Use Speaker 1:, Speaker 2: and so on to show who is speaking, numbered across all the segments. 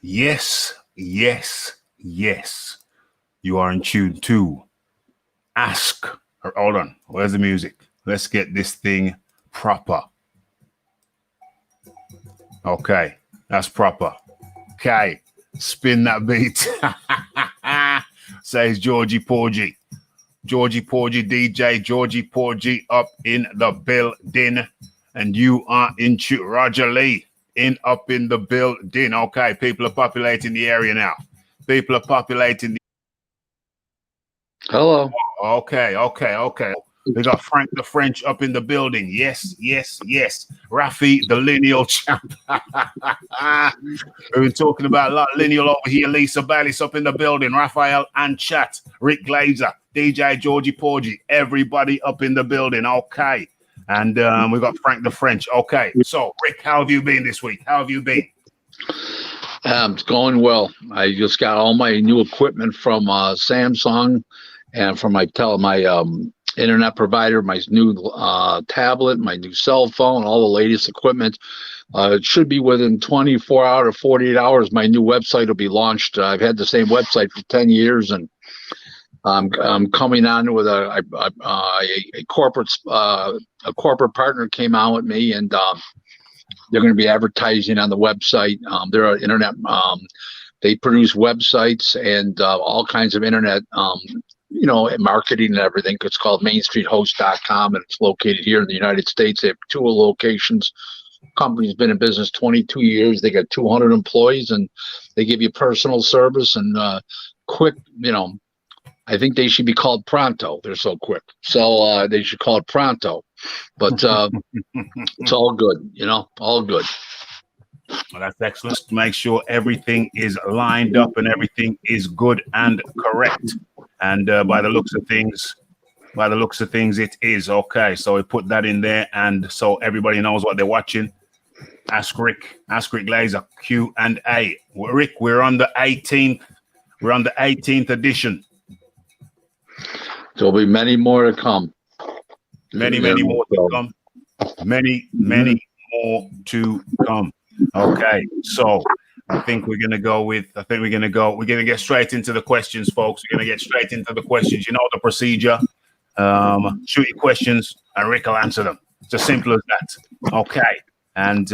Speaker 1: Yes, yes, yes. You are in tune to Ask. Hold on. Where's the music? Let's get this thing proper. Okay, that's proper. Okay, spin that beat. Says Georgie Porgy. Georgie Porgy DJ, Georgie Porgy up in the building. And you are in tune. Roger Lee up in the building. Okay, people are populating the area now. People are populating the.
Speaker 2: Hello.
Speaker 1: Okay. We got Frank the French up in the building. Yes. Raphie, the lineal champ. We've been talking about a lot of lineal over here. Lisa Ballis up in the building. Raphael and Chat. Rick Glaser. DJ Georgie Porgy. Everybody up in the building. Okay. And we got Frank the French. Okay. So, Rick, how have you been this week? How have you been?
Speaker 2: It's going well. I just got all my new equipment from Samsung and from my internet provider, my new tablet, my new cell phone, all the latest equipment. It should be within 24 hours or 48 hours. My new website will be launched. I've had the same website for 10 years, and I'm coming on with a corporate partner came on with me, and they're going to be advertising on the website. They're an internet. They produce websites and all kinds of internet. Marketing and everything. It's called MainStreetHost.com, and it's located here in the United States. They have 2 locations. Company's been in business 22 years. They got 200 employees, and they give you personal service and quick. I think they should be called Pronto. They're so quick, so they should call it Pronto. But it's all good, all good.
Speaker 1: Well, that's excellent. Make sure everything is lined up and everything is good and correct. And by the looks of things, it is okay. So we put that in there, and so everybody knows what they're watching. Ask Rick Glaser, Q&A. Rick, we're on the 18th. We're on the 18th edition.
Speaker 2: There'll be many more to come.
Speaker 1: Many more to come. Many more to come. Okay, so we're going to get straight into the questions, folks. We're going to get straight into the questions. You know the procedure. Shoot your questions and Rick will answer them. It's as simple as that. Okay, and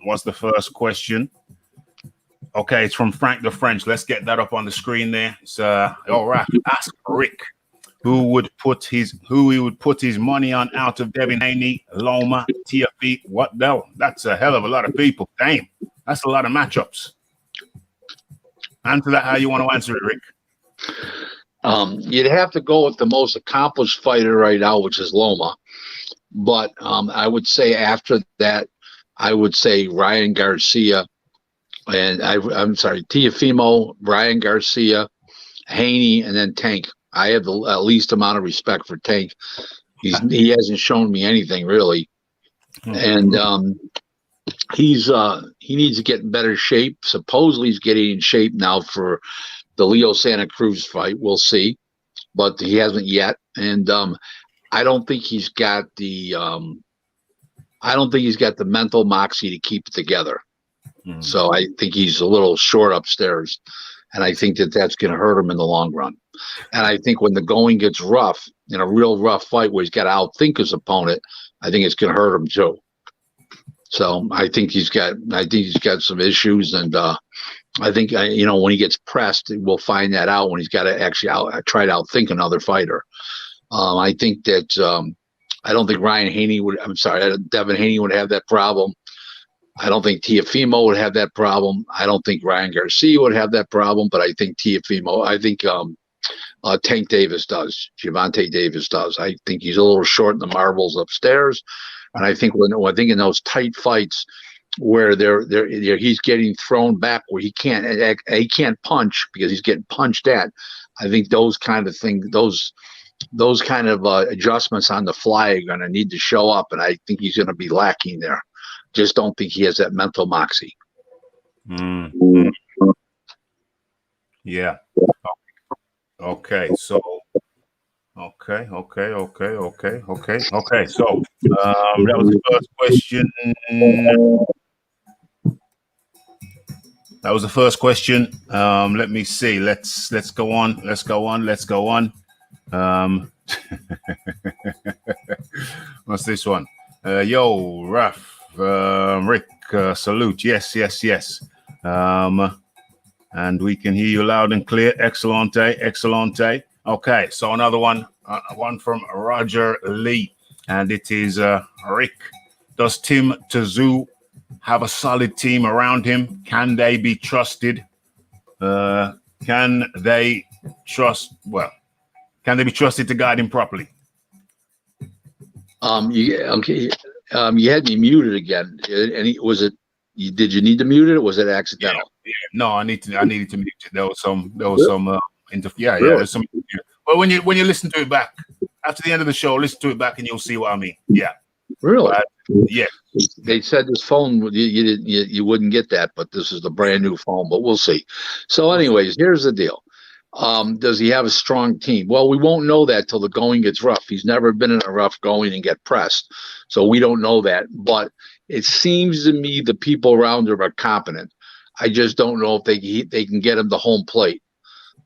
Speaker 1: what's the first question? Okay, it's from Frank the French. Let's get that up on the screen there. It's all right. Ask Rick who he would put his money on out of Devin Haney, Loma, TFE. What the? That's a hell of a lot of people. Damn, that's a lot of matchups. Answer that how you want to answer it, Rick.
Speaker 2: You'd have to go with the most accomplished fighter right now, which is Loma. But I would say after that, I would say Ryan Garcia, and I'm sorry, Teofimo, Ryan Garcia, Haney, and then Tank. I have the least amount of respect for Tank. He hasn't shown me anything really, and he needs to get in better shape. Supposedly he's getting in shape now for the Leo Santa Cruz fight. We'll see, but he hasn't yet. And I don't think he's got the mental moxie to keep it together. So I think he's a little short upstairs, and I think that's going to hurt him in the long run. And I think when the going gets rough, in a real rough fight where he's got to outthink his opponent, I think it's going to hurt him too. So I think he's got some issues, and I think when he gets pressed, we'll find that out when he's got to actually try to outthink another fighter. I think that I don't think Devin Haney would have that problem. I don't think Teofimo would have that problem. I don't think Ryan Garcia would have that problem, but I think Tank Davis does. Gervonta Davis does. I think he's a little short in the marbles upstairs, and I think in those tight fights where he's getting thrown back where he can't punch because he's getting punched at. I think those kind of things, those kind of adjustments on the fly are going to need to show up, and I think he's going to be lacking there. Just don't think he has that mental moxie.
Speaker 1: Yeah. Okay. So. Okay. So that was the first question. That was the first question. Let me see. Let's go on. Let's go on. What's this one? Yo, Rick, salute. Yes. And we can hear you loud and clear. Excellente. Okay, so another one from Roger Lee, and it is Rick. Does Tim Tszyu have a solid team around him? Can they be trusted? Can they be trusted to guide him properly?
Speaker 2: You had me muted again. Did you need to mute it, or was it accidental?
Speaker 1: Yeah. No, I needed to mute it. There was some there's some. Well, when you listen to it back after the end of the show, listen to it back and you'll see what I mean. Yeah.
Speaker 2: Really?
Speaker 1: Yeah.
Speaker 2: They said this phone you wouldn't get that, but this is the brand new phone. But we'll see. So, anyways, here's the deal. Does he have a strong team? Well, we won't know that till the going gets rough. He's never been in a rough going and get pressed, so we don't know that. But it seems to me the people around him are competent. I just don't know if they can get him to home plate.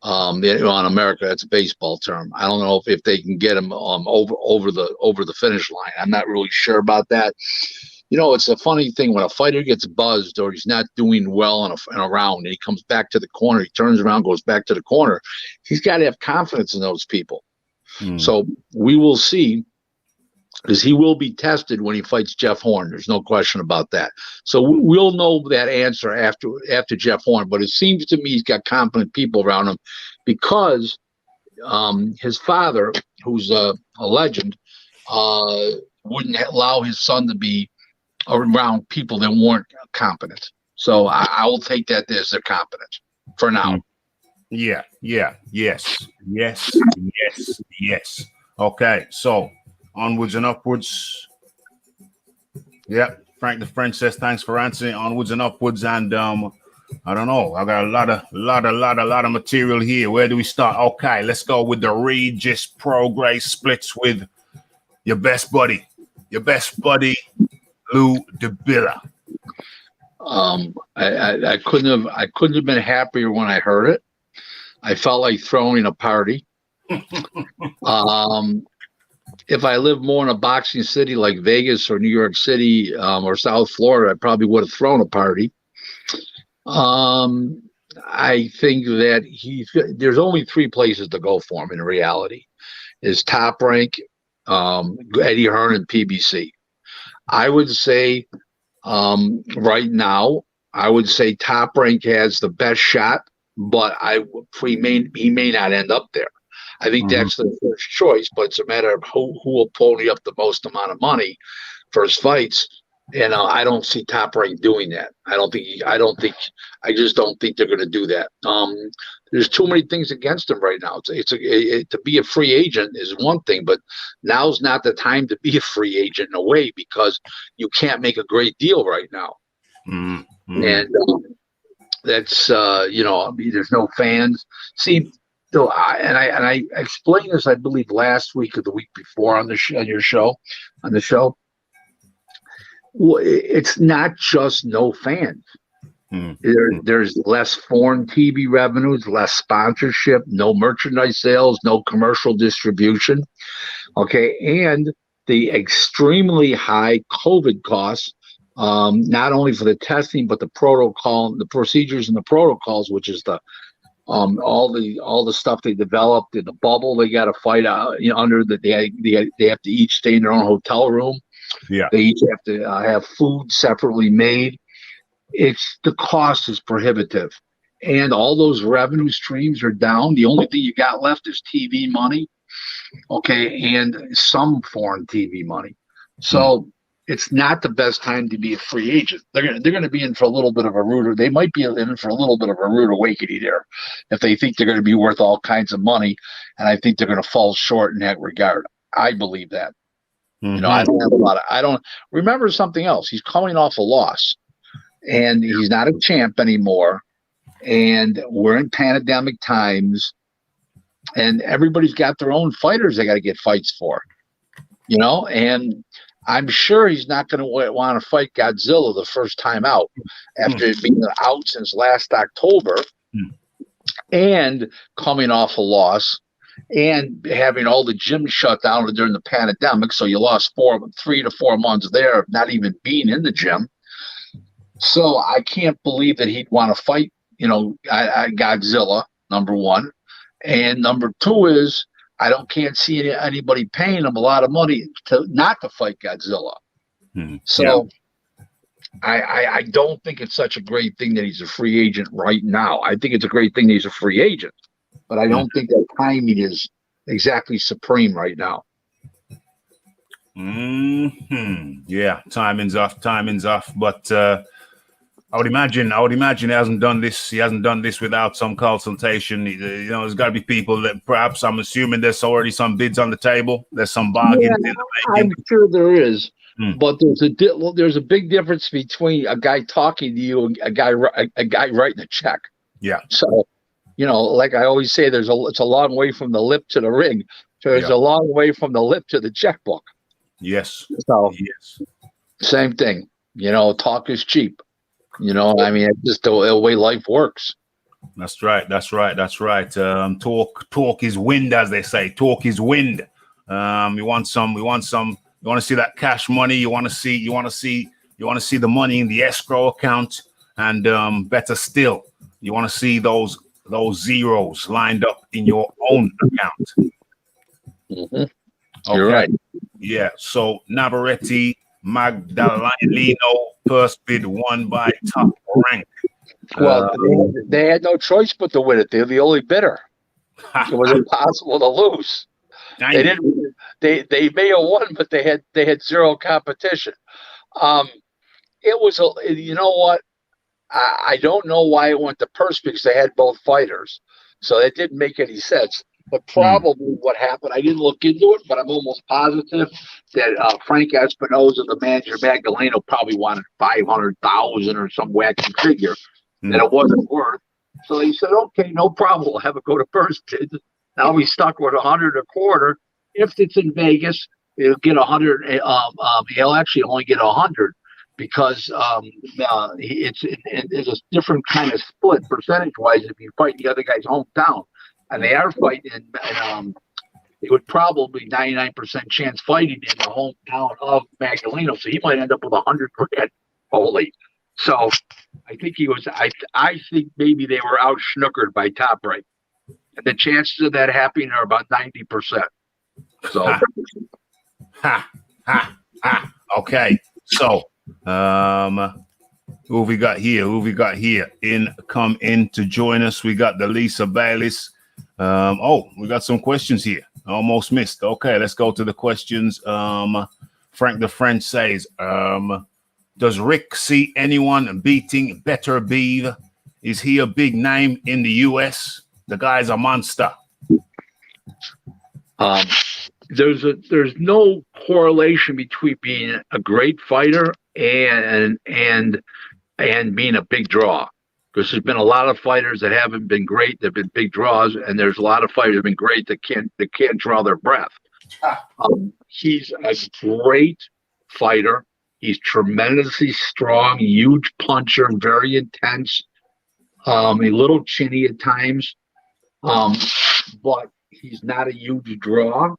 Speaker 2: On America, that's a baseball term. I don't know if they can get him over the finish line. I'm not really sure about that. It's a funny thing when a fighter gets buzzed or he's not doing well in a round and he comes back to the corner, he turns around, goes back to the corner. He's got to have confidence in those people. So we will see, because he will be tested when he fights Jeff Horn. There's no question about that. So we'll know that answer after Jeff Horn. But it seems to me he's got competent people around him, because his father, who's a legend, wouldn't allow his son to be around people that weren't competent. So I will take that as they're competent for now.
Speaker 1: Yeah. Yes. Okay, so onwards and upwards. Yeah, Frank the French says thanks for answering. Onwards and upwards, and I don't know. I got a lot of material here. Where do we start? Okay, let's go with the Regis Progress splits with your best buddy, Lou DeBilla.
Speaker 2: I couldn't have been happier when I heard it. I felt like throwing a party. If I lived more in a boxing city like Vegas or New York City or South Florida, I probably would have thrown a party. I think that there's only three places to go for him in reality. Is Top Rank, Eddie Hearn, and PBC. I would say right now, I would say Top Rank has the best shot, but he may not end up there. I think that's the first choice, but it's a matter of who will pony up the most amount of money for his fights. And I don't see Top Rank doing that. I just don't think they're going to do that. There's too many things against him right now. To be a free agent is one thing, but now's not the time to be a free agent in a way, because you can't make a great deal right now. And that's there's no fans. See. So I explained this, I believe, last week or the week before on the show. Well, it's not just no fans. There's less foreign TV revenues, less sponsorship, no merchandise sales, no commercial distribution. Okay, and the extremely high COVID costs, not only for the testing but the protocol, the procedures and the protocols, which is the all the stuff they developed in the bubble they got to fight out under that they have to each stay in their own hotel room.
Speaker 1: Yeah,
Speaker 2: they each have to have food separately made. The cost is prohibitive, and all those revenue streams are down. The only thing you got left is TV money, okay, and some foreign TV money. So it's not the best time to be a free agent. They're going to be in for a little bit of a rude. They might be in for a little bit of a rude awakening there, if they think they're going to be worth all kinds of money, and I think they're going to fall short in that regard. I believe that. I don't remember something else. He's coming off a loss, and he's not a champ anymore. And we're in pandemic times, and everybody's got their own fighters they got to get fights for, and I'm sure he's not going to want to fight Godzilla the first time out after being out since last October and coming off a loss and having all the gyms shut down during the pandemic. So you lost 3 to 4 months there of not even being in the gym. So I can't believe that he'd want to fight, Godzilla, number one. And number two is can't see anybody paying him a lot of money not to fight Godzilla. So I don't think it's such a great thing that he's a free agent right now. I think it's a great thing that he's a free agent, but I don't think that timing is exactly supreme right now.
Speaker 1: Yeah, timing's off. But I would imagine he hasn't done this. He hasn't done this without some consultation. There's got to be people that perhaps, I'm assuming there's already some bids on the table. There's some bargains in the making.
Speaker 2: I'm sure there is, but there's a big difference between a guy talking to you and a guy writing a check.
Speaker 1: Yeah.
Speaker 2: So, like I always say, it's a long way from the lip to the ring. So there's a long way from the lip to the checkbook.
Speaker 1: Yes.
Speaker 2: So same thing. Talk is cheap. It's just the way life works.
Speaker 1: That's right. Talk is wind, as they say. Talk is wind. You want to see that cash money. You want to see the money in the escrow account, and better still, you want to see those zeros lined up in your own account.
Speaker 2: Okay. You're right.
Speaker 1: Yeah. So Navarrete Magdaleno first bid won by Top Rank.
Speaker 2: Well, they had no choice but to win it. They're the only bidder. It was impossible to lose. They didn't. They may have won, but they had zero competition. It was you know what? I don't know why it went to purse because they had both fighters, so it didn't make any sense. But probably what happened, I didn't look into it, but I'm almost positive that Frank Espinosa, the manager, Magdaleno, probably wanted 500,000 or some wacky figure that it wasn't worth. So he said, "Okay, no problem. We'll have it go to first bid." Now he's stuck with 100 a quarter. If it's in Vegas, he'll get 100. He'll actually only get 100 because it's a different kind of split percentage-wise if you fight the other guy's hometown. And they are fighting in they would probably 99% chance fighting in the hometown of Magdaleno. So he might end up with 100 grand only. So I think I think maybe they were out schnookered by Top Rank. And the chances of that happening are about 90%. So
Speaker 1: Okay. So who we got here? Come in to join us. We got the Lisa Bayliss. We got some questions here. Almost missed. Okay, let's go to the questions. Frank the French says, does Rick see anyone beating Better Beav? Is he a big name in the US? The guy's a monster.
Speaker 2: There's no correlation between being a great fighter and being a big draw. Because there's been a lot of fighters that haven't been great, they've been big draws, and there's a lot of fighters that have been great that can't draw their breath. He's a great fighter. He's tremendously strong, huge puncher, very intense, a little chinny at times. But he's not a huge draw,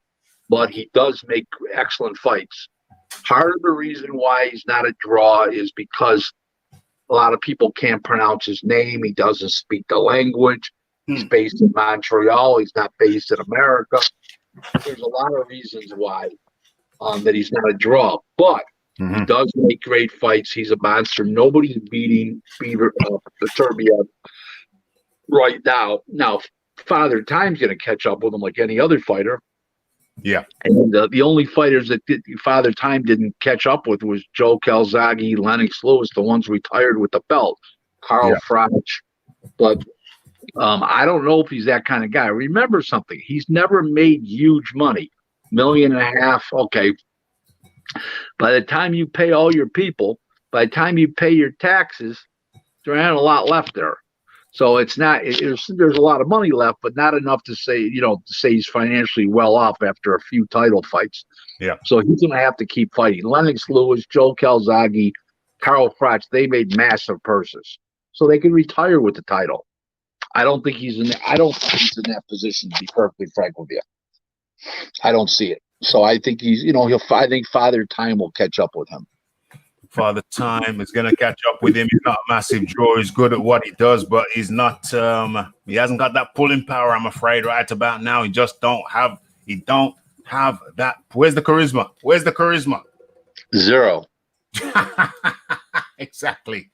Speaker 2: but he does make excellent fights. Part of the reason why he's not a draw is because a lot of people can't pronounce his name. He doesn't speak the language. He's based in Montreal. He's not based in America. There's a lot of reasons why that he's not a draw. But he does make great fights. He's a monster. Nobody's beating Serbia right now. Now, Father Time's going to catch up with him like any other fighter.
Speaker 1: Yeah.
Speaker 2: And the only fighters that Father Time didn't catch up with was Joe Calzaghe, Lennox Lewis, the ones retired with the belt, Carl Froch. But I don't know if he's that kind of guy. Remember something. He's never made huge money. $1.5 million. Okay. By the time you pay all your people, by the time you pay your taxes, there ain't a lot left there. So it's not. There's a lot of money left, but not enough to say he's financially well off after a few title fights.
Speaker 1: Yeah.
Speaker 2: So he's going to have to keep fighting. Lennox Lewis, Joe Calzaghe, Carl Froch, they made massive purses, so they can retire with the title. I don't think he's in that position, to be perfectly frank with you. I don't see it. So I think I think Father Time will catch up with him.
Speaker 1: Father Time is going to catch up with him. He's not a massive draw. He's good at what he does, but he's not. He hasn't got that pulling power, I'm afraid, right about now. He just don't have. He don't have that. Where's the charisma? Where's the charisma?
Speaker 2: Zero.
Speaker 1: Exactly.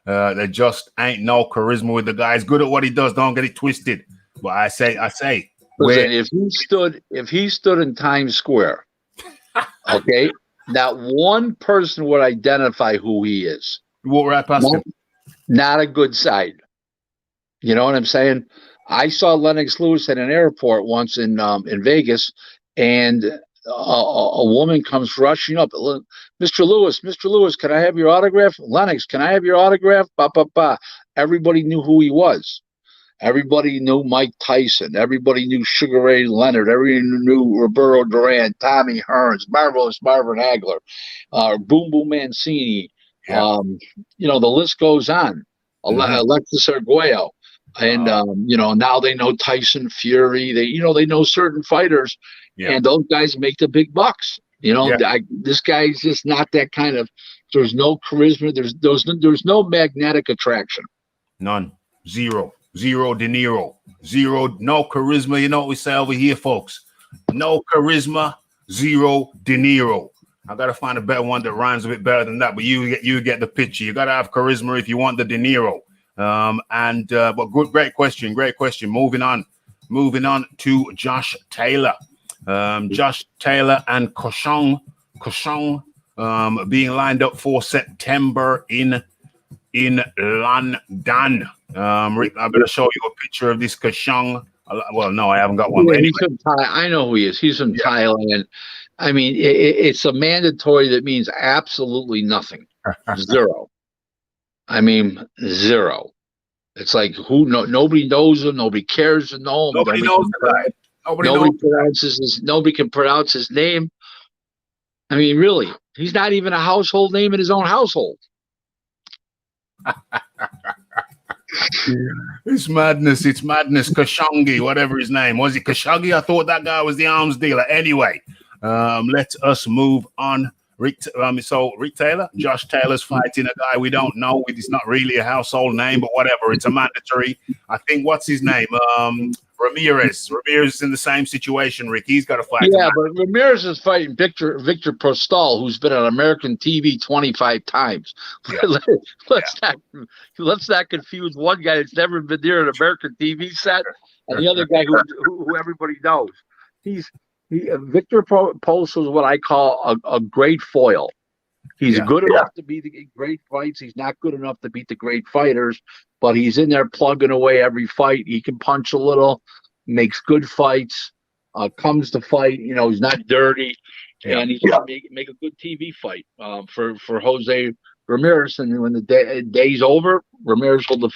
Speaker 1: There just ain't no charisma with the guy. He's good at what he does. Don't get it twisted. But I say.
Speaker 2: Listen, if he stood in Times Square, okay. Not one person would identify who he is.
Speaker 1: You walk right past him.
Speaker 2: Not a good sign. You know what I'm saying? I saw Lennox Lewis at an airport once in Vegas, and a woman comes rushing up. Mr. Lewis, can I have your autograph? Lennox, can I have your autograph? Ba, ba, ba. Everybody knew who he was. Everybody knew Mike Tyson. Everybody knew Sugar Ray Leonard. Everybody knew Roberto Duran, Tommy Hearns, Marvelous Marvin Hagler, Boom Boom Mancini.
Speaker 1: Yeah.
Speaker 2: The list goes on. Alexis Arguello. And, now they know Tyson Fury. They know certain fighters. Yeah. And those guys make the big bucks. This guy's just not that kind of – there's no charisma. There's no magnetic attraction.
Speaker 1: None. Zero De Niro. Zero, no charisma. You know what we say over here, folks? No charisma, zero De Niro. I gotta find a better one that rhymes a bit better than that, but you get the picture. You gotta have charisma if you want the De Niro. But great question. Moving on to Josh Taylor. Josh Taylor and Cochon being lined up for September in London. Rick, I'm going to show you a picture of this Kashong. Well, no, I haven't got one.
Speaker 2: Yeah, anyway. I know who he is. He's from Thailand. I mean, it's a mandatory that means absolutely nothing. Zero. I mean, zero. It's like nobody knows him. Nobody cares to know him.
Speaker 1: Nobody knows the guy.
Speaker 2: Nobody can pronounce his name. I mean, really, he's not even a household name in his own household.
Speaker 1: It's madness. Khashoggi, whatever his name was. It Khashoggi? I thought that guy was the arms dealer. Anyway, let us move on. Rick Taylor, Josh Taylor's fighting a guy we don't know. It's not really a household name, but whatever. It's a mandatory. I think what's his name? Ramirez. Ramirez is in the same situation, Rick. He's got to fight.
Speaker 2: Yeah, but Ramirez is fighting Victor Postol, who's been on American TV 25 times. Yeah. Let's not confuse one guy that's never been near an American TV set and the other guy who everybody knows. Victor Postol is what I call a great foil. He's good enough to beat the great fights. He's not good enough to beat the great fighters, but he's in there plugging away every fight. He can punch a little, makes good fights, comes to fight. He's not dirty, and he can make a good TV fight for Jose Ramirez. And when the day's over, Ramirez will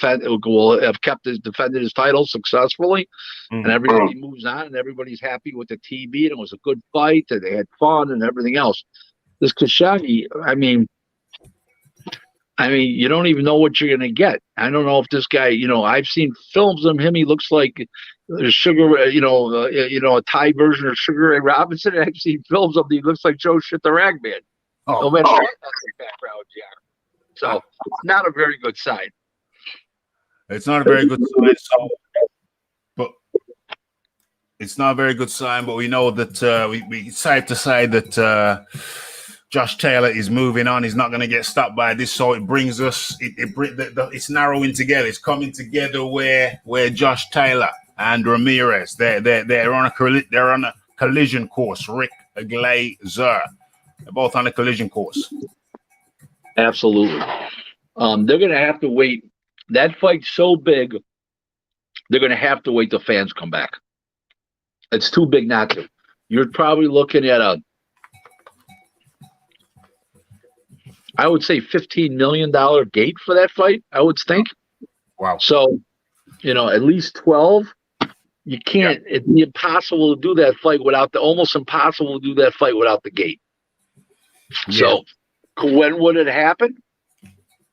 Speaker 2: have defended his title successfully, and everybody moves on, and everybody's happy with the TV. And it was a good fight, and they had fun and everything else. This Khashoggi, I mean, you don't even know what you're going to get. I don't know if this guy, I've seen films of him. He looks like Sugar, a Thai version of Sugar Ray Robinson. I've seen films of him. He looks like Joe Shit the Ragman. No matter what background you are. So it's not a very good sign.
Speaker 1: It's not a very good sign. It's not a very good sign, but we know that it's safe to say that Josh Taylor is moving on. He's not going to get stopped by this. So it brings us, it's narrowing together. It's coming together where Josh Taylor and Ramirez, they're on a collision course. Rick Glaser, they're both on a collision course.
Speaker 2: Absolutely. They're going to have to wait. That fight's so big, they're going to have to wait till fans come back. It's too big not to. You're probably looking at I would say $15 million gate for that fight, I would think.
Speaker 1: Wow.
Speaker 2: So, at least 12. You can't. It'd be impossible to do that fight almost impossible to do that fight without the gate.
Speaker 1: Yeah.
Speaker 2: So, when would it happen?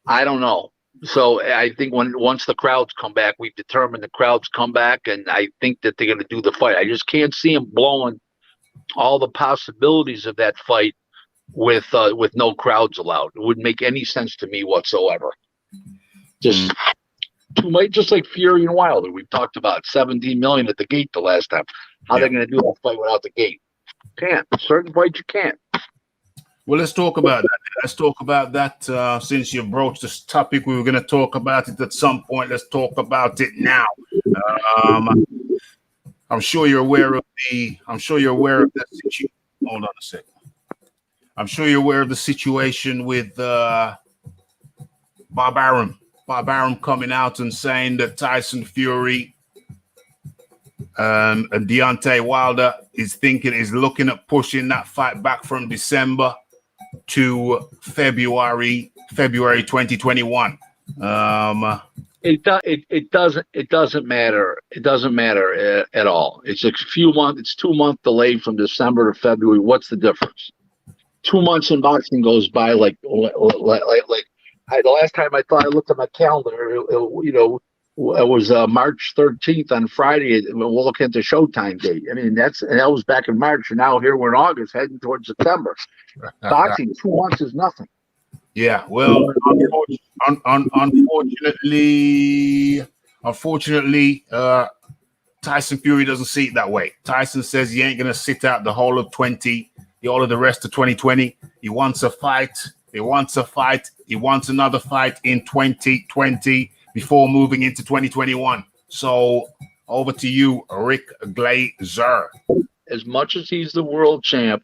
Speaker 2: I don't know. So I think once the crowds come back, we've determined the crowds come back, and I think that they're going to do the fight. I just can't see them blowing all the possibilities of that fight with no crowds allowed. It wouldn't make any sense to me whatsoever. Just just like Fury and Wilder, we've talked about 17 million at the gate the last time. How are they going to do that fight without the gate? Can't. Certain fights you can't.
Speaker 1: Well, let's talk about that. Let's talk about that. Since you broached this topic, we were going to talk about it at some point. Let's talk about it now. I'm sure you're aware of the. I'm sure you're aware of that situation. Hold on a second. I'm sure you're aware of the situation with Bob Arum. Bob Arum coming out and saying that Tyson Fury and Deontay Wilder is looking at pushing that fight back from December to February 2021.
Speaker 2: It doesn't matter. It doesn't matter at all. It's a few months. It's 2 month delay from December to February. What's the difference? 2 months in boxing goes by like the last time I looked at my calendar. It was March 13th on Friday. We'll look at the Showtime date. I mean, that was back in March, and now here we're in August, heading towards September. Boxing, 2 months is nothing.
Speaker 1: Yeah, well, unfortunately, Tyson Fury doesn't see it that way. Tyson says he ain't gonna sit out the whole of the rest of 2020. He wants a fight. He wants another fight in 2020 before moving into 2021. So over to you, Rick Glaser.
Speaker 2: As much as he's the world champ,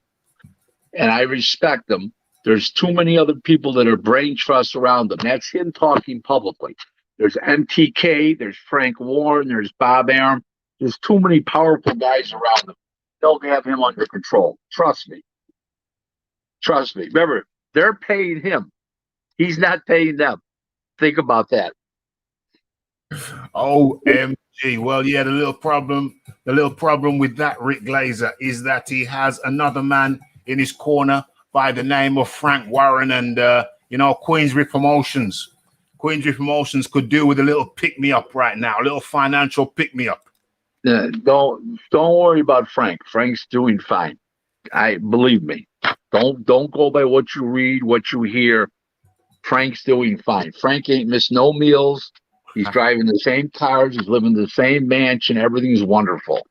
Speaker 2: and I respect him, there's too many other people that are brain trusts around him. That's him talking publicly. There's MTK, there's Frank Warren, there's Bob Arum. There's too many powerful guys around him. They'll have him under control. Trust me. Remember, they're paying him. He's not paying them. Think about that.
Speaker 1: OMG. Well, yeah, the little problem with that, Rick Glaser, is that he has another man in his corner by the name of Frank Warren and Queensbury Promotions. Queensbury Promotions could do with a little pick-me-up right now, a little financial pick-me-up.
Speaker 2: Don't worry about Frank. Frank's doing fine. Believe me. Don't go by what you read, what you hear. Frank's doing fine. Frank ain't missed no meals. He's driving the same cars. He's living in the same mansion. Everything's wonderful.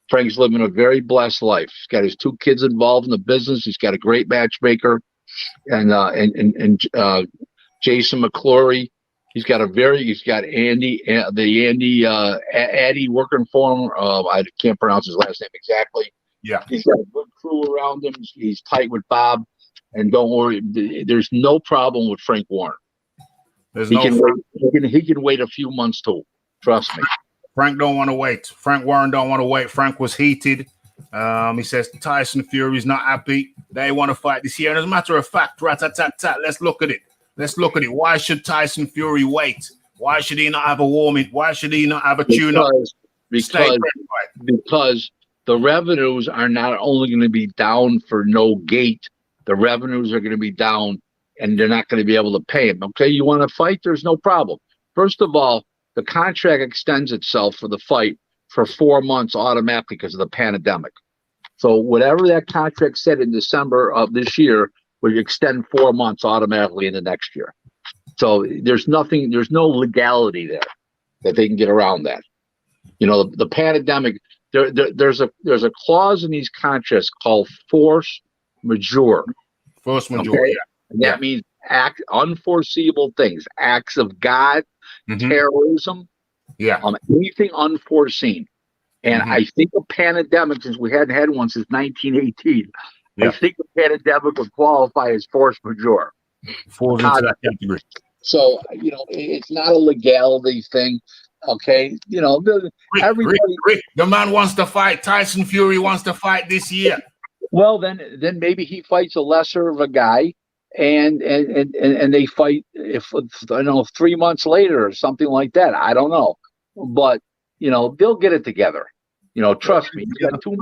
Speaker 2: Frank's living a very blessed life. He's got his 2 kids involved in the business. He's got a great matchmaker, and Jason McClory. He's got Andy, Addy working for him. I can't pronounce his last name exactly.
Speaker 1: Yeah,
Speaker 2: he's got a good crew around him. He's tight with Bob, and don't worry. There's no problem with Frank Warren. He can wait a few months too. Trust me.
Speaker 1: Frank don't want to wait. Frank Warren don't want to wait. Frank was heated. He says Tyson Fury's not happy. They want to fight this year. And as a matter of fact, rat-tat-tat-tat, let's look at it. Why should Tyson Fury wait? Why should he not have a warming? Why should he not have a tune-up?
Speaker 2: Because the revenues are not only going to be down for no gate, the revenues are going to be down, and they're not going to be able to pay him. Okay, you want to fight? There's no problem. First of all, the contract extends itself for the fight for 4 months automatically because of the pandemic. So whatever that contract said in December of this year will extend 4 months automatically into next year. So there's no legality there that they can get around that. The pandemic, there's a clause in these contracts called force majeure.
Speaker 1: Force majeure, okay?
Speaker 2: And that means unforeseeable things, acts of God, terrorism, anything unforeseen. And I think a pandemic, since we hadn't had one since 1918, I think a pandemic would qualify as force majeure.
Speaker 1: Falls into that category.
Speaker 2: So, it's not a legality thing. Okay, everybody.
Speaker 1: Rick, the man wants to fight. Tyson Fury wants to fight this year.
Speaker 2: Well, then maybe he fights a lesser of a guy, and they fight if I don't know 3 months later or something like that. I don't know, but they'll get it together. Trust me. He's got too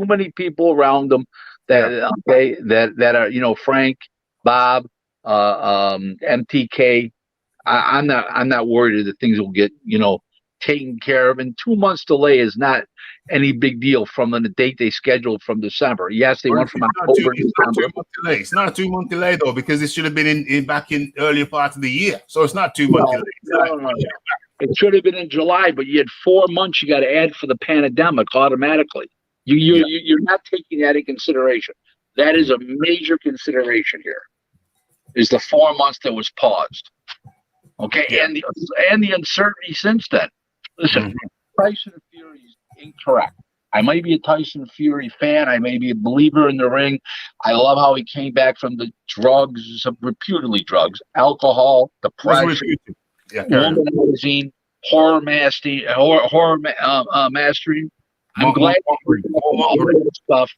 Speaker 2: many people around him that are Frank, Bob, MTK. I'm not worried that things will get taken care of. And 2 months delay is not any big deal from the date they scheduled from December. Yes, they went from October to December.
Speaker 1: It's not a 2 month delay though, because it should have been in back in earlier part of the year. So it's not 2 month delay.
Speaker 2: No. It should have been in July, but you had 4 months you got to add for the pandemic automatically. You're not taking that in consideration. That is a major consideration here. Is the 4 months that was paused. Okay, and the uncertainty since then. Listen, Tyson Fury is incorrect. I might be a Tyson Fury fan. I may be a believer in the ring. I love how he came back from the drugs, some reputedly drugs, alcohol, depression, womanizing, horror mastering. I'm glad all that stuff.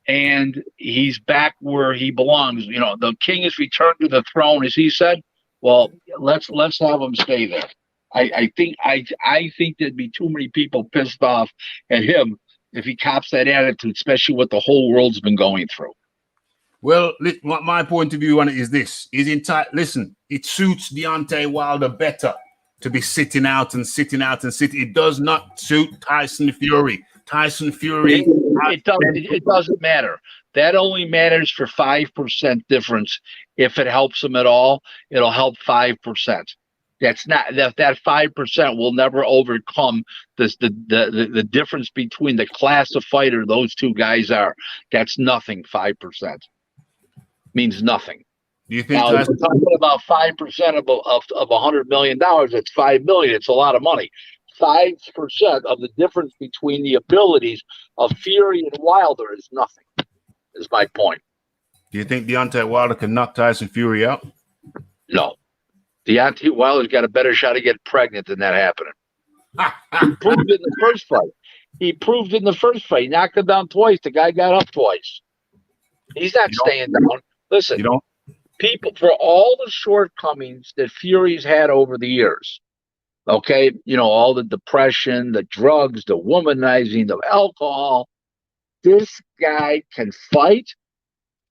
Speaker 2: And he's back where he belongs. The king has returned to the throne, as he said. Well, let's have him stay there. I think there'd be too many people pissed off at him if he cops that attitude, especially what the whole world's been going through.
Speaker 1: Well, my point of view on it is this: listen, it suits Deontay Wilder better to be sitting out. It does not suit Tyson Fury.
Speaker 2: It doesn't matter. That only matters for 5% difference. If it helps him at all, it'll help 5%. That's not that 5% will never overcome the difference between the class of fighter those two guys are. That's nothing. 5% means nothing.
Speaker 1: Do you think?
Speaker 2: Now, if we're talking about 5% of $100 million, it's $5 million. It's a lot of money. 5% of the difference between the abilities of Fury and Wilder is nothing. Is my point.
Speaker 1: Do you think Deontay Wilder can knock Tyson Fury out?
Speaker 2: No. Deontay Wilder's got a better shot to get pregnant than that happening. He proved it in the first fight. He knocked him down twice. The guy got up twice. He's not staying down. Listen, people, for all the shortcomings that Fury's had over the years, okay, all the depression, the drugs, the womanizing, the alcohol, this guy can fight,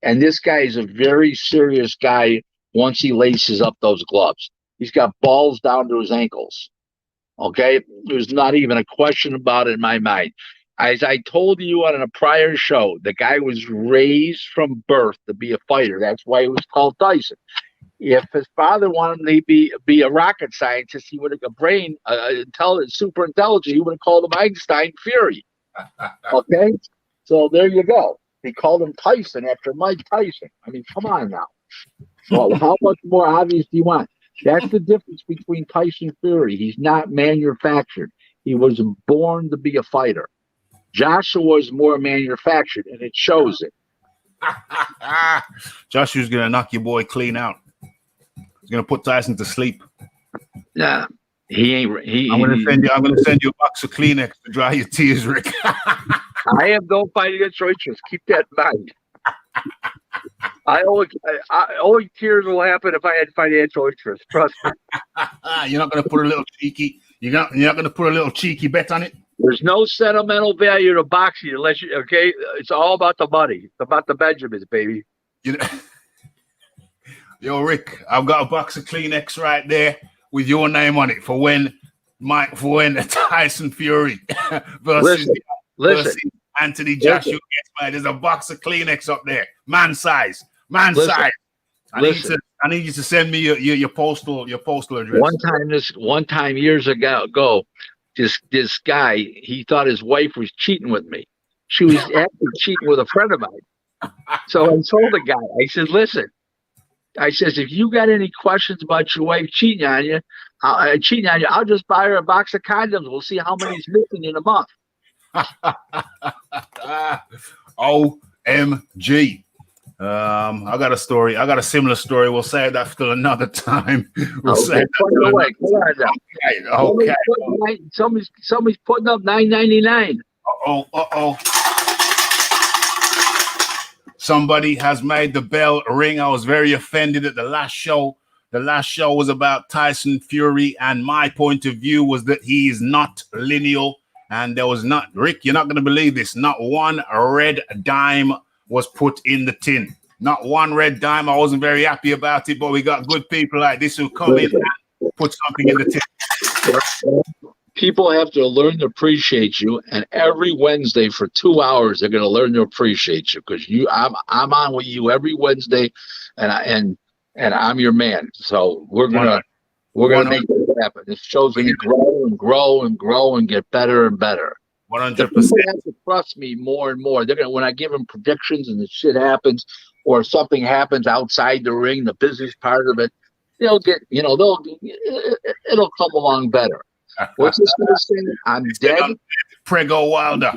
Speaker 2: and this guy is a very serious guy once he laces up those gloves. He's got balls down to his ankles. Okay? There's not even a question about it in my mind. As I told you on a prior show, the guy was raised from birth to be a fighter. That's why he was called Tyson. If his father wanted him to be a rocket scientist, he would have a brain, super intelligent. He would have called him Einstein Fury. Okay? So there you go. He called him Tyson after Mike Tyson. I mean, come on now. Well, how much more obvious do you want? That's the difference between Tyson Fury. He's not manufactured. He was born to be a fighter. Joshua is more manufactured, and it shows it.
Speaker 1: Joshua's going to knock your boy clean out. He's going to put Tyson to sleep.
Speaker 2: Nah, he ain't.
Speaker 1: I'm going to send you a box of Kleenex to dry your tears, Rick.
Speaker 2: I have no fighting interest. Keep that in mind. Only tears will happen if I had financial interest. Trust me.
Speaker 1: You're not going to put a little cheeky. You're not going to put a little cheeky bet on it.
Speaker 2: There's no sentimental value to boxing unless you. Okay, it's all about the money. It's about the Benjamins, baby.
Speaker 1: Yo, Rick, I've got a box of Kleenex right there with your name on it for when Tyson Fury versus Anthony Joshua gets by. There's a box of Kleenex up there, man size. I need you to send me your postal address.
Speaker 2: One time years ago, this guy, he thought his wife was cheating with me. She was actually cheating with a friend of mine. So I told the guy, I said, listen, if you got any questions about your wife cheating on you, I'll just buy her a box of condoms. We'll see how many's missing in a month.
Speaker 1: OMG. I got a story. I got a similar story. We'll save that for another time. Okay.
Speaker 2: Somebody's putting up $9.99.
Speaker 1: Somebody has made the bell ring. I was very offended at the last show. The last show was about Tyson Fury, and my point of view was that he is not lineal. And there was not, Rick, you're not going to believe this, not one red dime was put in the tin. Not one red dime. I wasn't very happy about it, but we got good people like this who come in and put something in the tin.
Speaker 2: People have to learn to appreciate you, and every Wednesday for 2 hours they're going to learn to appreciate you because I'm on with you every Wednesday, and I'm your man. So we're gonna make it happen. This show's gonna grow and grow and grow and get better and better.
Speaker 1: 100%.
Speaker 2: People have to trust me more and more. They're gonna, when I give them predictions and the shit happens or something happens outside the ring, the business part of it, they'll get, it'll come along better. What's this gonna say? I'm dead.
Speaker 1: Prego Wilder.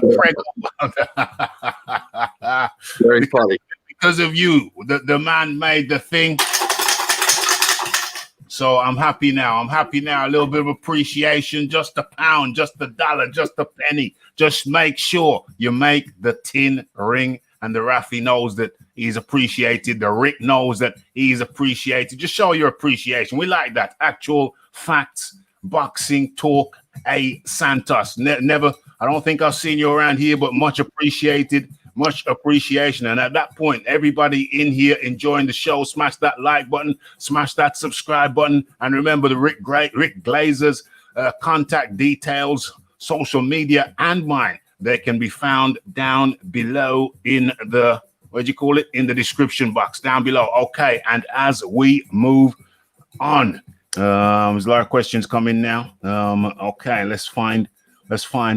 Speaker 2: Very funny.
Speaker 1: Because of you, the man made the thing. So I'm happy now. A little bit of appreciation, just a pound, just a dollar, just a penny. Just make sure you make the tin ring. And the Raphie knows that he's appreciated. The Rick knows that he's appreciated. Just show your appreciation. We like that. Actual facts, boxing talk. Hey, Santos. Never, I don't think I've seen you around here, but much appreciated. Much appreciation. And at that point, everybody in here enjoying the show, smash that like button, smash that subscribe button. And remember the Rick Glaser's contact details, social media, and mine. They can be found down below in the, in the description box down below. Okay. And as we move on, there's a lot of questions coming now. Okay. Let's find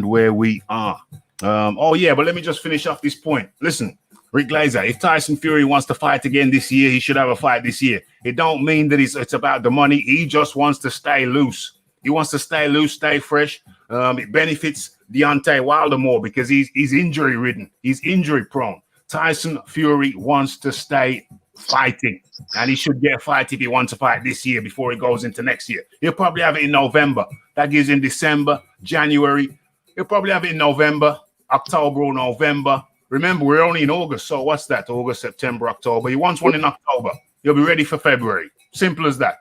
Speaker 1: where we are. Oh yeah, but let me just finish off this point. Listen, Rick Glaser, if Tyson Fury wants to fight again this year, he should have a fight this year. It don't mean that it's about the money. He just wants to stay loose. He wants to stay loose, stay fresh. It benefits Deontay Wilder more because he's injury ridden. He's injury prone. Tyson Fury wants to stay fighting, and he should get a fight if he wants to fight this year before he goes into next year. He'll probably have it in November. That gives him December, January. He'll probably have it in November. October or November. Remember, we're only in August, so what's that? August, September, October. He wants one in October. He'll be ready for February. Simple as that.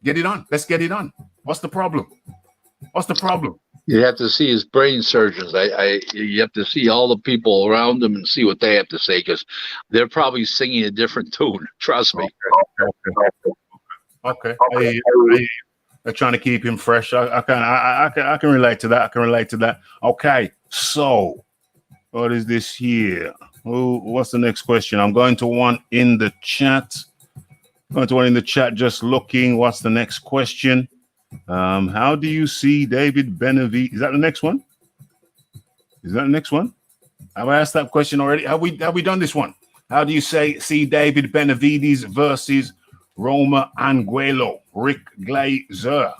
Speaker 1: Get it on. Let's get it on. What's the problem?
Speaker 2: You have to see his brain surgeons. You have to see all the people around him and see what they have to say because they're probably singing a different tune. Trust me.
Speaker 1: Okay. They're trying to keep him fresh. I can relate to that. Okay, so what is this here? What's the next question? I'm going to one in the chat. Just looking. What's the next question? How do you see David Benavidez? Is that the next one? Have I asked that question already? Have we done this one? How do you see David Benavidez versus Roma Angulo, Rick Glaser?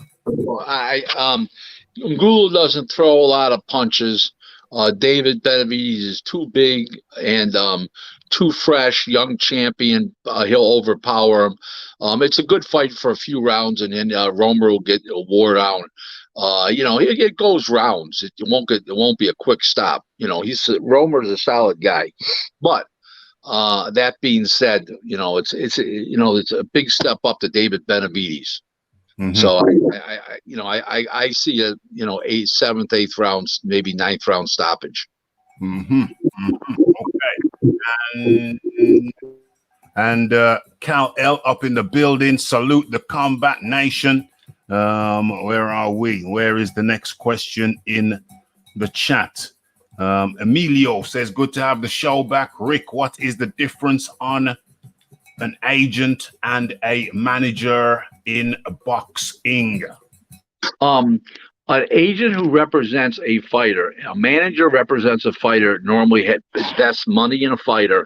Speaker 2: Angulo doesn't throw a lot of punches. David Benavidez is too big and too fresh, young champion. He'll overpower him. It's a good fight for a few rounds, and then Romero will get wore down. It goes rounds. It won't be a quick stop. Romero's a solid guy, but. That being said, it's a big step up to David Benavidez. Mm-hmm. So I see a 8th, 7th, 8th rounds, maybe 9th round stoppage.
Speaker 1: Mm-hmm. Okay. And Cal L up in the building. Salute the Combat Nation. Where are we? Where is the next question in the chat? Emilio says, good to have the show back. Rick, what is the difference on an agent and a manager in boxing?
Speaker 2: An agent who represents a fighter, a manager represents a fighter, normally invests money in a fighter,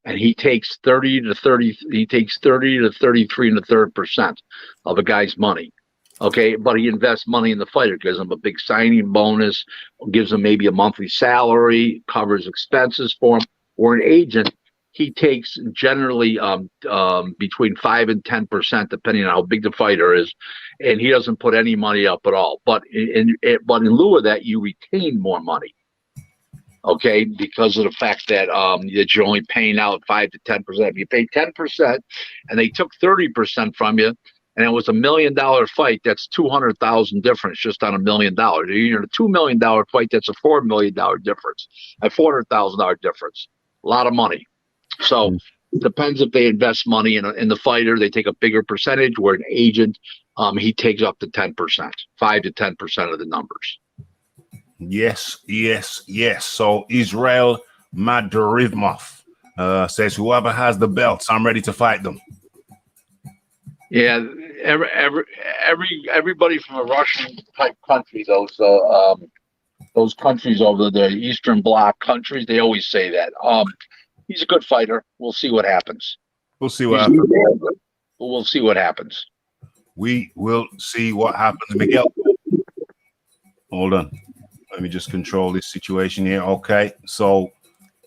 Speaker 2: and he takes 30 to 33 1/3% of a guy's money. Okay, but he invests money in the fighter, gives him a big signing bonus, gives him maybe a monthly salary, covers expenses for him. Or an agent, he takes generally between 5 and 10%, depending on how big the fighter is, and he doesn't put any money up at all. But in lieu of that, you retain more money. Okay, because of the fact that that you're only paying out 5 to 10%. If you pay 10% and they took 30% from you, and it was $1 million fight, that's 200,000 difference just on $1 million. You're in a $2 million fight, that's a $4 million difference, a $400,000 difference. A lot of money. So it depends if they invest money in the fighter, they take a bigger percentage. Where an agent, he takes up to 10%, 5 to 10% of the numbers.
Speaker 1: Yes. So Israel Madrimov says, whoever has the belts, I'm ready to fight them.
Speaker 2: Yeah, everybody from a Russian type country, those countries over the Eastern Bloc countries, they always say that. He's a good fighter. We'll see what happens.
Speaker 1: We'll see what happens.
Speaker 2: We'll see what happens.
Speaker 1: We will see what happens, Miguel. Hold on. Let me just control this situation here. Okay, so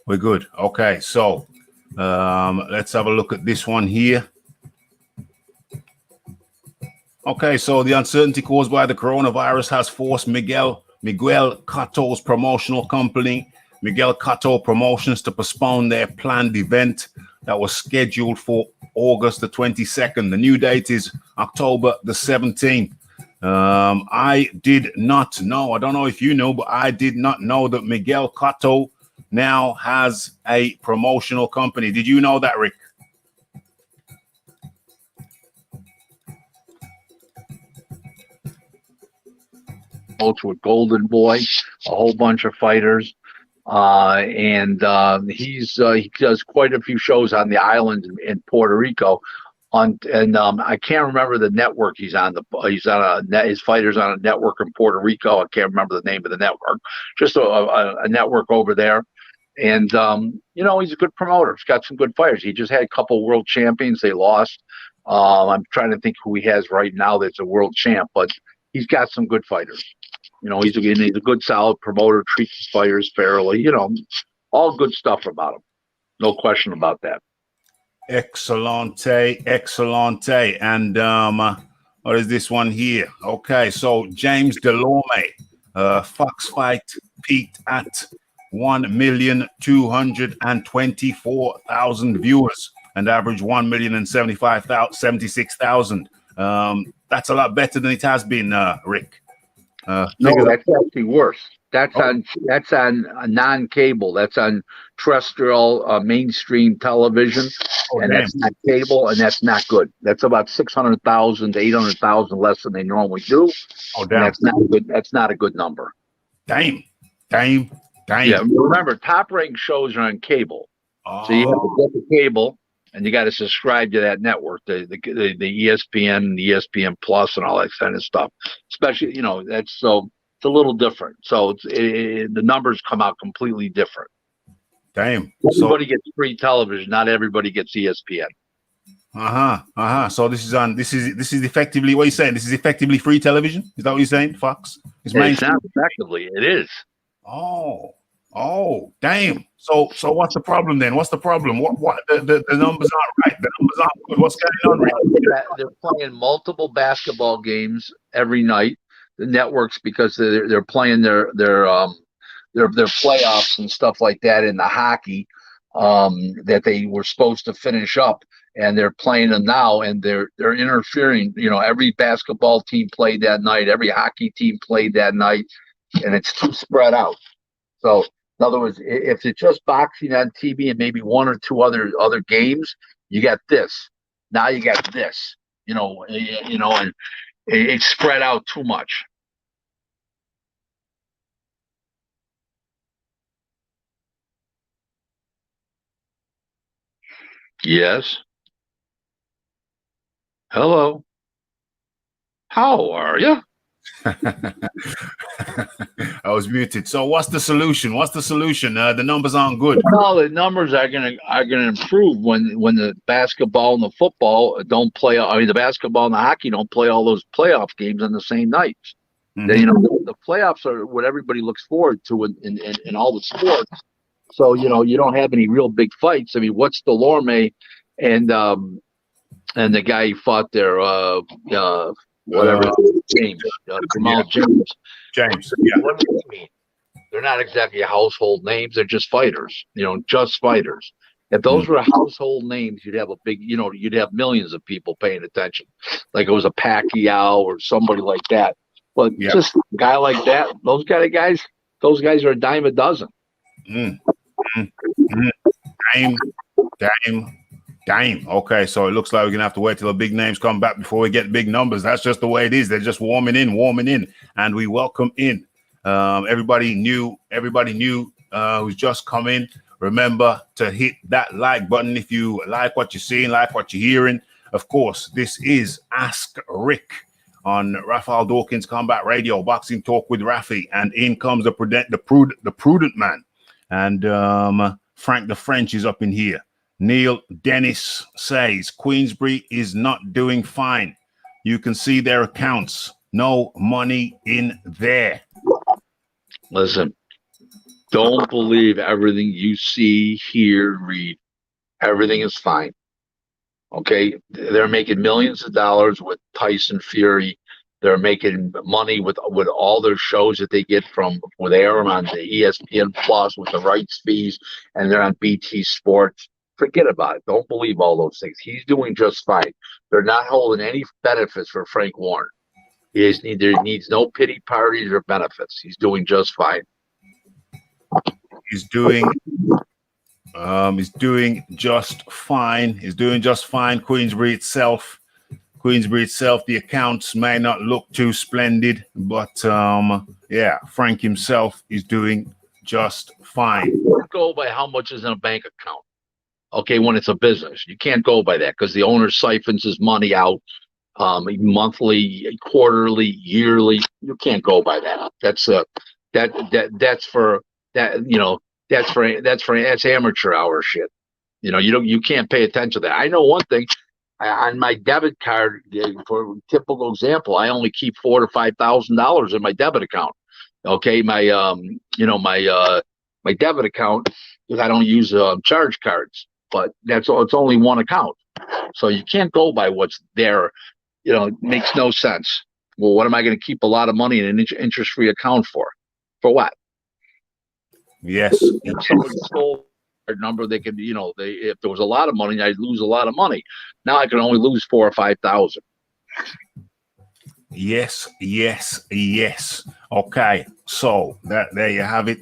Speaker 1: we're good. Okay, so let's have a look at this one here. Okay, so the uncertainty caused by the coronavirus has forced Miguel Cotto's promotional company, Miguel Cotto Promotions, to postpone their planned event that was scheduled for August the 22nd. The new date is October the 17th. I did not know, I don't know if you know, but I did not know that Miguel Cotto now has a promotional company. Did you know that, Rick?
Speaker 2: With Golden Boy, a whole bunch of fighters, and he does quite a few shows on the island in Puerto Rico. I can't remember the network he's on. His fighters on a network in Puerto Rico. I can't remember the name of the network. Just a network over there. And he's a good promoter. He's got some good fighters. He just had a couple world champions. They lost. I'm trying to think who he has right now that's a world champ, but he's got some good fighters. He's a good, solid promoter. Treats his fighters fairly. All good stuff about him. No question about that.
Speaker 1: Excellente. And what is this one here? Okay, so James Delorme, Fox Fight peaked at 1,224,000 viewers and averaged 1,076,000. That's a lot better than it has been, Rick.
Speaker 2: No, that's actually worse. That's on a non-cable. That's on terrestrial mainstream television, that's not cable, and that's not good. That's about 600,000 to 800,000 less than they normally do. Oh, damn! That's not good. That's not a good number.
Speaker 1: Damn.
Speaker 2: Yeah, remember, top-ranked shows are on cable, so you have to get the cable, and you got to subscribe to that network, the ESPN, the ESPN Plus, and all that kind of stuff. Especially, that's so. A little different, so the numbers come out completely different.
Speaker 1: Damn!
Speaker 2: Everybody gets free television. Not everybody gets ESPN.
Speaker 1: So this is effectively what you're saying. This is effectively free television. Is that what you're saying, Fox?
Speaker 2: It's not effectively. It is.
Speaker 1: Oh, damn! So what's the problem then? What's the problem? What the numbers aren't right. The numbers aren't good. What's going on? Right?
Speaker 2: They're playing multiple basketball games every night. The networks, because they're playing their playoffs and stuff like that in the hockey that they were supposed to finish up, and they're playing them now, and they're interfering. Every basketball team played that night, every hockey team played that night, and it's too spread out. So in other words, if it's just boxing on TV and maybe one or two other games, you got this. Now you got this. And it's spread out too much. Yes. Hello. How are you?
Speaker 1: I was muted. So what's the solution? The numbers aren't good.
Speaker 2: Well, the numbers are gonna improve when the basketball and the football don't play. I mean, the basketball and the hockey don't play all those playoff games on the same nights. Mm-hmm. The playoffs are what everybody looks forward to in all the sports. So you don't have any real big fights. I mean, what's Delorme and the guy he fought there? Whatever James, James.
Speaker 1: Yeah.
Speaker 2: What do you mean? They're not exactly household names. They're just fighters, just fighters. If those were household names, you'd have a big, you'd have millions of people paying attention, like it was a Pacquiao or somebody like that. But just a guy like that, those guys are a dime a dozen.
Speaker 1: Dime. Okay, so it looks like we're gonna have to wait till the big names come back before we get big numbers. That's just the way it is. They're just warming in, and we welcome in everybody new who's just come in. Remember to hit that like button if you like what you're seeing, like what you're hearing. Of course, this is Ask Rick on Raphael Dawkins Combat Radio, Boxing Talk with Raphie, and in comes the prudent man, and Frank the French is up in here. Neil Dennis says Queensbury is not doing fine. You can see their accounts. No money in there.
Speaker 2: Listen, don't believe everything you see, hear, read. Everything is fine. Okay? They're making millions of dollars with Tyson Fury. They're making money with all their shows that they get from where they are on the ESPN Plus with the rights fees, and they're on BT Sports. Forget about it. Don't believe all those things. He's doing just fine. They're not holding any benefits for Frank Warren. He needs no pity parties or benefits. He's doing just fine.
Speaker 1: He's doing just fine. He's doing just fine. Queensbury itself, the accounts may not look too splendid, but Frank himself is doing just fine.
Speaker 2: Go by how much is in a bank account. Okay, when it's a business, you can't go by that because the owner siphons his money out monthly, quarterly, yearly. You can't go by that. That's amateur hour shit. You can't pay attention to that. I know one thing. On my debit card, for a typical example, I only keep $4,000 to $5,000 in my debit account. Okay, my debit account, because I don't use charge cards. But it's only one account. So you can't go by what's there. It makes no sense. Well, what am I going to keep a lot of money in an interest-free account for? For what?
Speaker 1: Yes.
Speaker 2: If somebody stole a number, they could, if there was a lot of money, I'd lose a lot of money. Now I can only lose $4,000 or $5,000.
Speaker 1: Yes. Okay, so there you have it.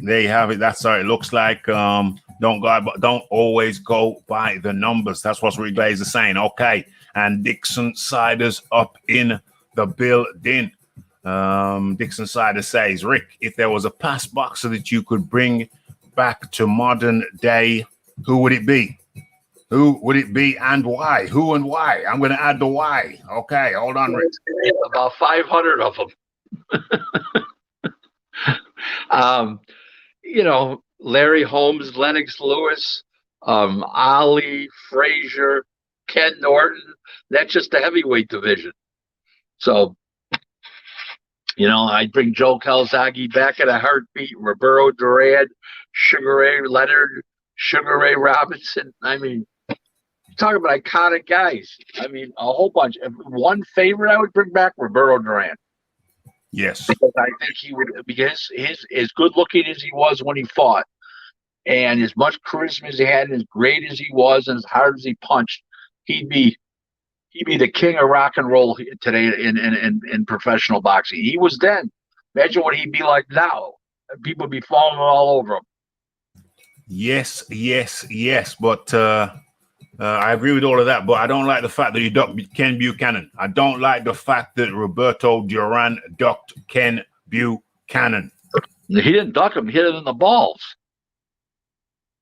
Speaker 1: That's how it looks like. Don't always go by the numbers. That's what Rick Glaser is saying. Okay, and Dixon Siders up in the building. Dixon Sider says, Rick, if there was a past boxer that you could bring back to modern day, who would it be? Who would it be and why? Who and why? I'm going to add the why. Okay, hold on, Rick.
Speaker 2: About 500 of them. Larry Holmes, Lennox Lewis, Ali, Frazier, Ken Norton. That's just the heavyweight division. So, I'd bring Joe Calzaghe back in a heartbeat, Roberto Duran, Sugar Ray Leonard, Sugar Ray Robinson. I mean, talk about iconic guys. I mean, a whole bunch. One favorite I would bring back, Roberto Duran.
Speaker 1: Yes.
Speaker 2: Because I think he would, because his as good looking as he was when he fought, and as much charisma as he had, and as great as he was, and as hard as he punched, he'd be the king of rock and roll today in professional boxing. He was then. Imagine what he'd be like now. People would be falling all over him.
Speaker 1: Yes. But I agree with all of that, but I don't like the fact that you ducked Ken Buchanan. I don't like the fact that Roberto Duran ducked Ken Buchanan.
Speaker 2: He didn't duck him. He hit him in the balls.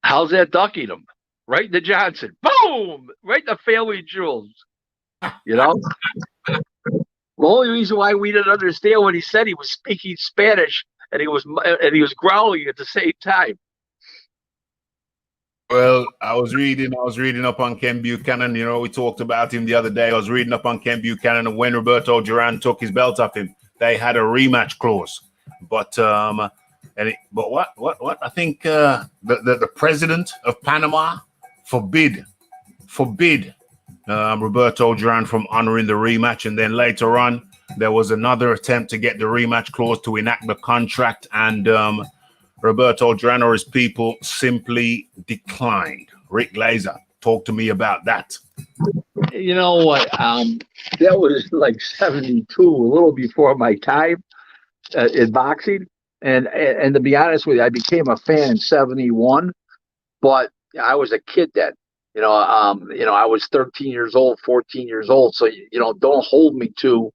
Speaker 2: How's that ducking him? Right in the Johnson. Boom! Right in the family jewels. The only reason why we didn't understand what he said, he was speaking Spanish and he was growling at the same time.
Speaker 1: Well, I was reading up on Ken Buchanan. We talked about him the other day. I was reading up on Ken Buchanan, and when Roberto Duran took his belt off him, they had a rematch clause. But what I think the president of Panama forbid Roberto Duran from honoring the rematch, and then later on there was another attempt to get the rematch clause to enact the contract, and Roberto Duran or his people simply declined. Rick Glaser, talk to me about that.
Speaker 2: You know what? That was like 72, a little before my time in boxing. And to be honest with you, I became a fan in 71, but I was a kid then. I was 13 years old, 14 years old. So, don't hold me to,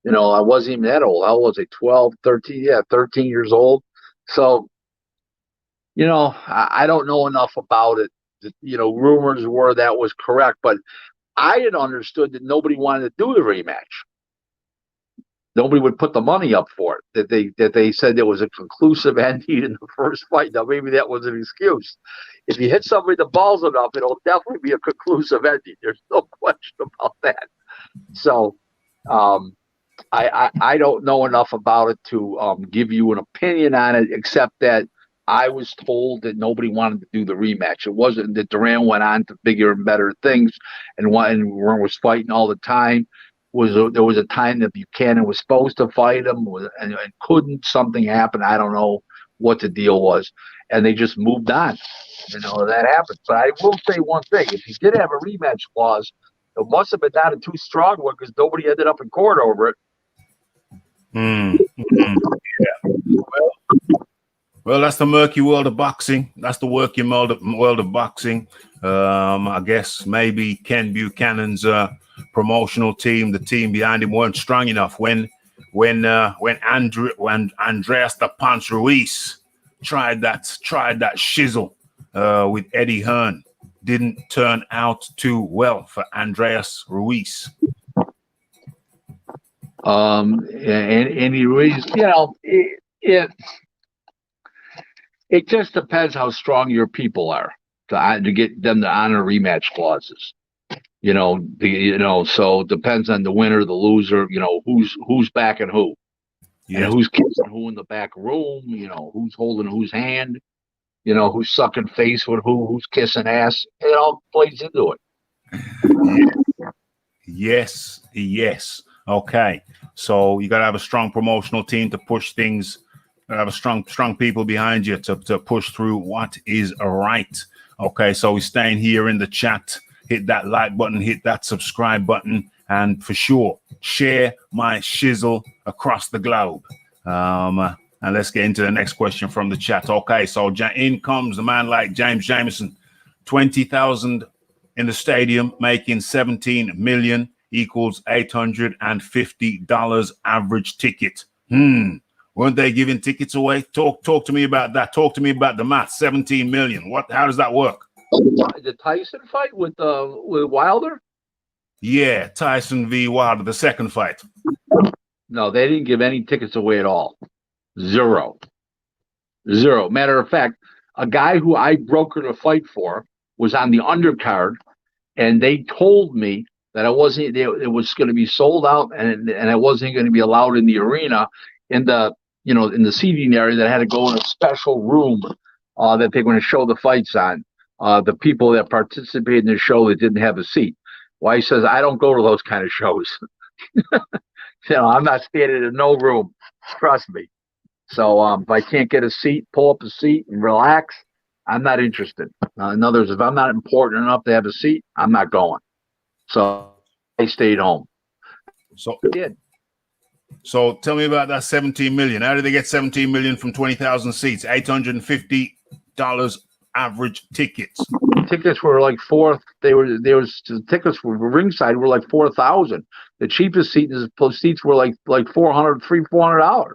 Speaker 2: I wasn't even that old. How was I? 12, 13? Yeah, 13 years old. So, I don't know enough about it. Rumors were that was correct, but I had understood that nobody wanted to do the rematch. Nobody would put the money up for it. That they said there was a conclusive ending in the first fight. Now maybe that was an excuse. If you hit somebody in the balls enough, it'll definitely be a conclusive ending. There's no question about that. So I don't know enough about it to give you an opinion on it, except that I was told that nobody wanted to do the rematch. It wasn't that Duran went on to bigger and better things and was fighting all the time. There was a time that Buchanan was supposed to fight him and couldn't. Something happened. I don't know what the deal was, and they just moved on. That happened. But I will say one thing: if you did have a rematch clause, it must have been not a too strong one because nobody ended up in court over it.
Speaker 1: Yeah. Well, that's the murky world of boxing. That's the working world of boxing. I guess maybe Ken Buchanan's promotional team, the team behind him, weren't strong enough when Andreas the Punch Ruiz tried that shizzle with Eddie Hearn. Didn't turn out too well for Andreas Ruiz.
Speaker 2: Andy Ruiz, it just depends how strong your people are to get them to honor rematch clauses. So it depends on the winner, the loser. Who's backing who, and who's kissing who in the back room. Who's holding whose hand. Who's sucking face with who's kissing ass. It all plays into it.
Speaker 1: Yes. Okay. So you got to have a strong promotional team to push things. Have a strong people behind you to push through what is right. Okay, so we're staying here in the chat. Hit that like button, hit that subscribe button, and for sure, share my shizzle across the globe. And let's get into the next question from the chat. Okay, so in comes the man like James Jameson, 20,000 in the stadium, making 17 million equals $850 average ticket. Weren't they giving tickets away? Talk to me about that. Talk to me about the math. 17 million. How does that work?
Speaker 2: The Tyson fight with Wilder?
Speaker 1: Yeah, Tyson v. Wilder, the second fight.
Speaker 2: No, they didn't give any tickets away at all. Zero. Matter of fact, a guy who I brokered a fight for was on the undercard, and they told me that it was going to be sold out and it wasn't going to be allowed in the arena in the seating area, that had to go in a special room that they're going to show the fights on. The people that participated in the show that didn't have a seat. Why, he says, I don't go to those kind of shows. I'm not standing in no room. Trust me. So if I can't get a seat, pull up a seat and relax, I'm not interested. In other words, if I'm not important enough to have a seat, I'm not going. So I stayed home.
Speaker 1: So
Speaker 2: I did.
Speaker 1: So tell me about that 17 million. How did they get 17 million from 20,000 seats? $850 average tickets.
Speaker 2: Tickets were like tickets for ringside were like 4,000. The cheapest seats were like $400, $400.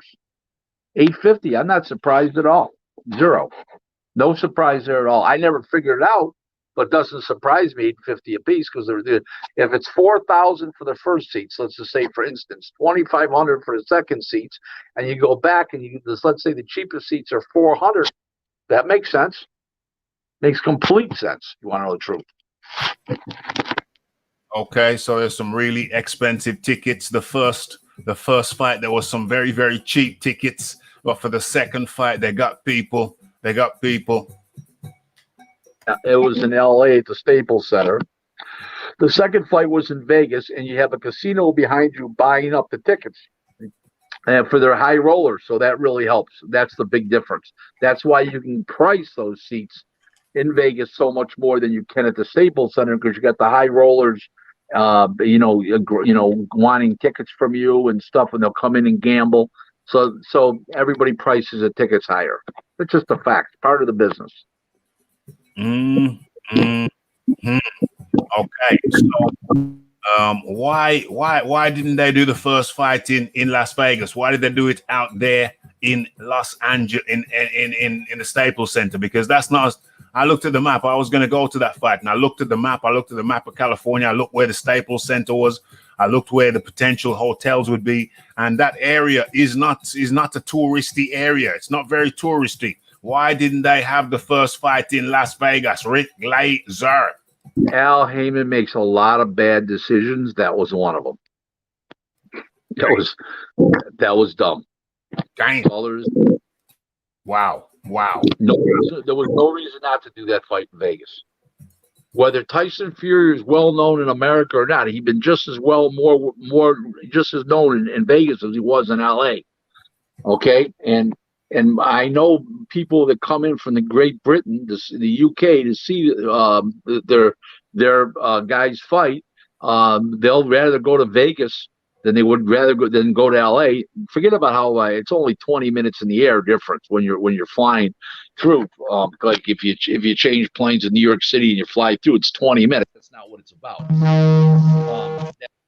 Speaker 2: $850. I'm not surprised at all. Zero. No surprise there at all. I never figured it out, but it doesn't surprise me. $850 a piece, because if it's 4,000 for the first seats, let's just say, for instance, 2,500 for the second seats, and you go back and let's say the cheapest seats are 400. That makes sense. Makes complete sense. You want to know the truth?
Speaker 1: Okay, so there's some really expensive tickets. The first fight, there was some very, very cheap tickets, but for the second fight, they got people. It
Speaker 2: was in LA at the Staples Center. The second fight was in Vegas, and you have a casino behind you buying up the tickets. and for their high rollers. So that really helps. That's the big difference. That's why you can price those seats in Vegas so much more than you can at the Staples Center, because you got the high rollers, wanting tickets from you and stuff, and they'll come in and gamble. So everybody prices the tickets higher. It's just a fact, part of the business.
Speaker 1: Okay, so why didn't they do the first fight in Las Vegas? Why did they do it out there in Los Angeles in the Staples Center? Because that's not. I looked at the map. I was going to go to that fight, and I looked at the map. I looked at the map of California. I looked where the Staples Center was. I looked where the potential hotels would be, and that area is not a touristy area. It's not very touristy. Why didn't they have the first fight in Las Vegas? Rick Glaser.
Speaker 2: Al Heyman makes a lot of bad decisions. That was one of them. That was dumb.
Speaker 1: Dang. Wow.
Speaker 2: No, there was no reason not to do that fight in Vegas. Whether Tyson Fury is well known in America or not, he'd been just as known in Vegas as he was in LA. Okay, and I know people that come in from the Great Britain, the UK, to see their guys fight. They'll rather go to Vegas than they would rather go to LA. Forget about how it's only 20 minutes in the air difference when you're flying through. Like if you change planes in New York City and you fly through, it's 20 minutes. That's not what it's about.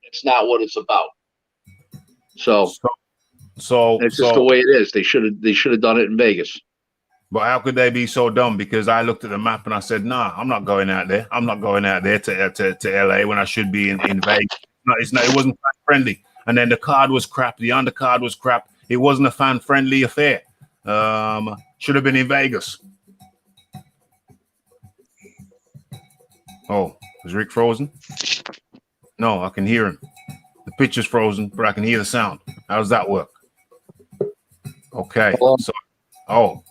Speaker 2: That's not what it's about. So it's just the way it is. They should have done it in Vegas.
Speaker 1: But how could they be so dumb? Because I looked at the map and I said, "Nah, I'm not going out there. I'm not going out there to LA when I should be in Vegas." No, it wasn't fan friendly. And then the card was crap. The undercard was crap. It wasn't a fan friendly affair. Should have been in Vegas. Oh, is Rick frozen? No, I can hear him. The picture's frozen, but I can hear the sound. How does that work? Okay.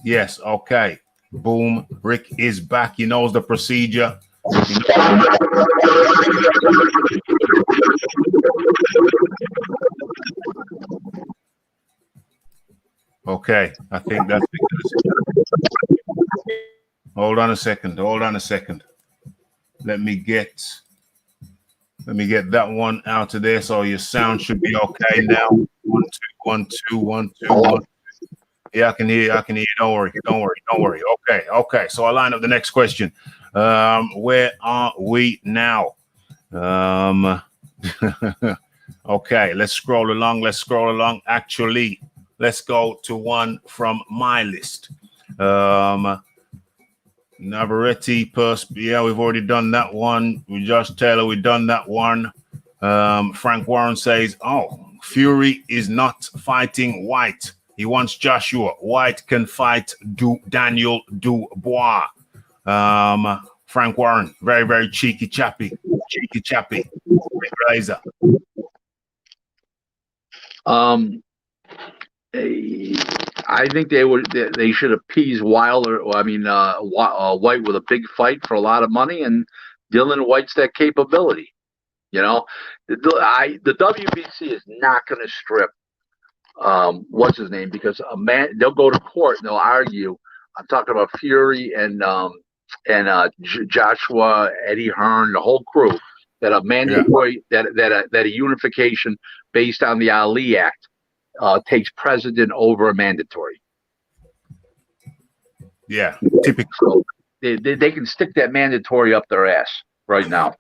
Speaker 1: Yes. Okay. Boom. Rick is back. He knows the procedure. Okay, I think that's because. Hold on a second. Let me get that one out of there, so your sound should be okay now. 1 2 1 2 1 2 1. Yeah, I can hear you. Don't worry. Okay. So I'll line up the next question. Where are we now? Okay, let's scroll along. Actually, let's go to one from my list. Navarrete, yeah, we've already done that one. With Josh Taylor, we've done that one. Frank Warren says, Fury is not fighting White. He wants Joshua. White can fight Daniel Dubois. Frank Warren, very, very cheeky chappy. Glaser.
Speaker 2: I think they should appease Wilder. White with a big fight for a lot of money, and Dylan White's that capability. You know, the WBC is not going to strip what's his name, because they'll go to court and they'll argue. I'm talking about Fury and Joshua, Eddie Hearn, the whole crew, that a mandatory that a unification based on the Ali Act takes precedent over a mandatory.
Speaker 1: Yeah, typical.
Speaker 2: So they can stick that mandatory up their ass right now.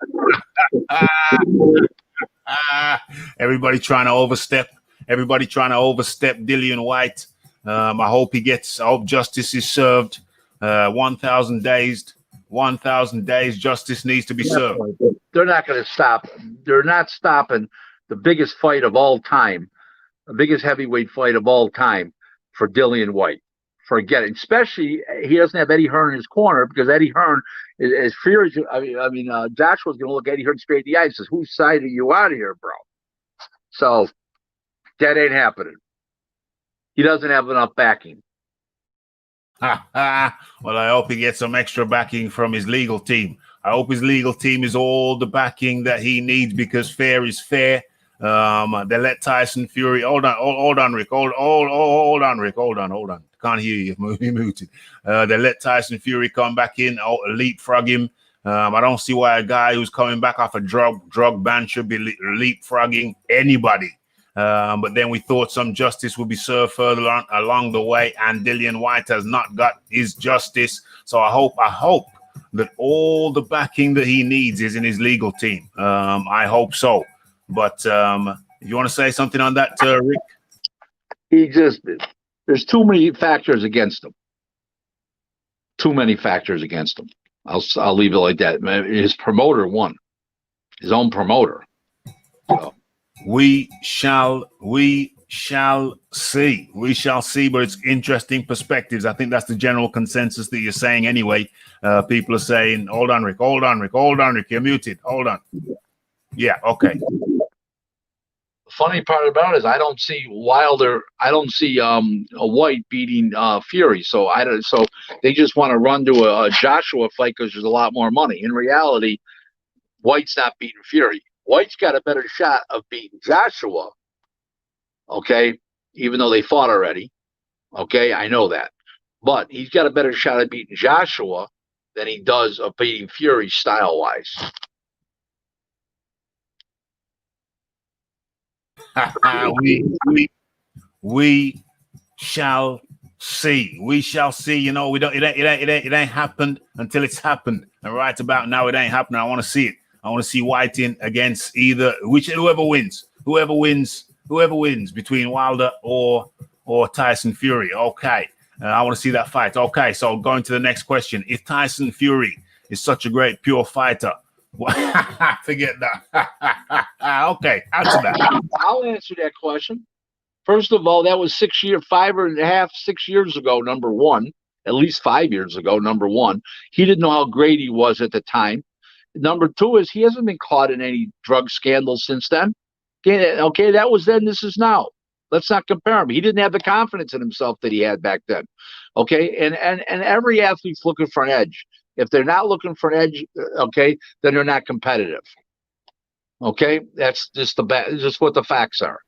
Speaker 1: Everybody trying to overstep Dillian White. I hope justice is served. 1,000 days. 1,000 days. Justice needs to be served.
Speaker 2: They're not going to stop. They're not stopping the biggest fight of all time, the biggest heavyweight fight of all time for Dillian White. Forget it. Especially he doesn't have Eddie Hearn in his corner, because Eddie Hearn is furious. Joshua's going to look Eddie Hearn straight in the eye and says, "Whose side are you out of here, bro?" So that ain't happening. He doesn't have enough backing.
Speaker 1: Well, I hope he gets some extra backing from his legal team. I hope his legal team is all the backing that he needs, because fair is fair. They let Tyson Fury. Hold on, Rick. Hold on, Rick. Hold on. Can't hear you. You're muted. They let Tyson Fury come back in, leapfrog him. I don't see why a guy who's coming back off a drug ban should be leapfrogging anybody. But then we thought some justice would be served further along the way, and Dillian Whyte has not got his justice. So I hope that all the backing that he needs is in his legal team. I hope so. But if you want to say something on that, Rick?
Speaker 2: There's too many factors against him. Too many factors against him. I'll leave it like that. His promoter won. His own promoter. So.
Speaker 1: We shall see. We shall see, but it's interesting perspectives. I think that's the general consensus that you're saying anyway. People are saying, hold on, Rick. You're muted. Hold on. Yeah, okay.
Speaker 2: The funny part about it is I don't see Wilder. I don't see a White beating Fury. So they just want to run to a Joshua fight because there's a lot more money. In reality, White's not beating Fury. White's got a better shot of beating Joshua, okay, even though they fought already, okay, I know that. But he's got a better shot of beating Joshua than he does of beating Fury style-wise.
Speaker 1: we shall see. We shall see. You know, it ain't happened until it's happened. And right about now, it ain't happening. I want to see it. I want to see Whyte in against whoever wins between Wilder or Tyson Fury. Okay, I want to see that fight. Okay, so going to the next question: if Tyson Fury is such a great pure fighter, forget that. Okay, answer that.
Speaker 2: I'll answer that question. First of all, that was 6 years ago. Number one, at least 5 years ago. Number one, he didn't know how great he was at the time. Number two is he hasn't been caught in any drug scandals since then. Okay, that was then. This is now. Let's not compare him. He didn't have the confidence in himself that he had back then. Okay, and every athlete's looking for an edge. If they're not looking for an edge, okay, then they're not competitive. Okay, that's just what the facts are.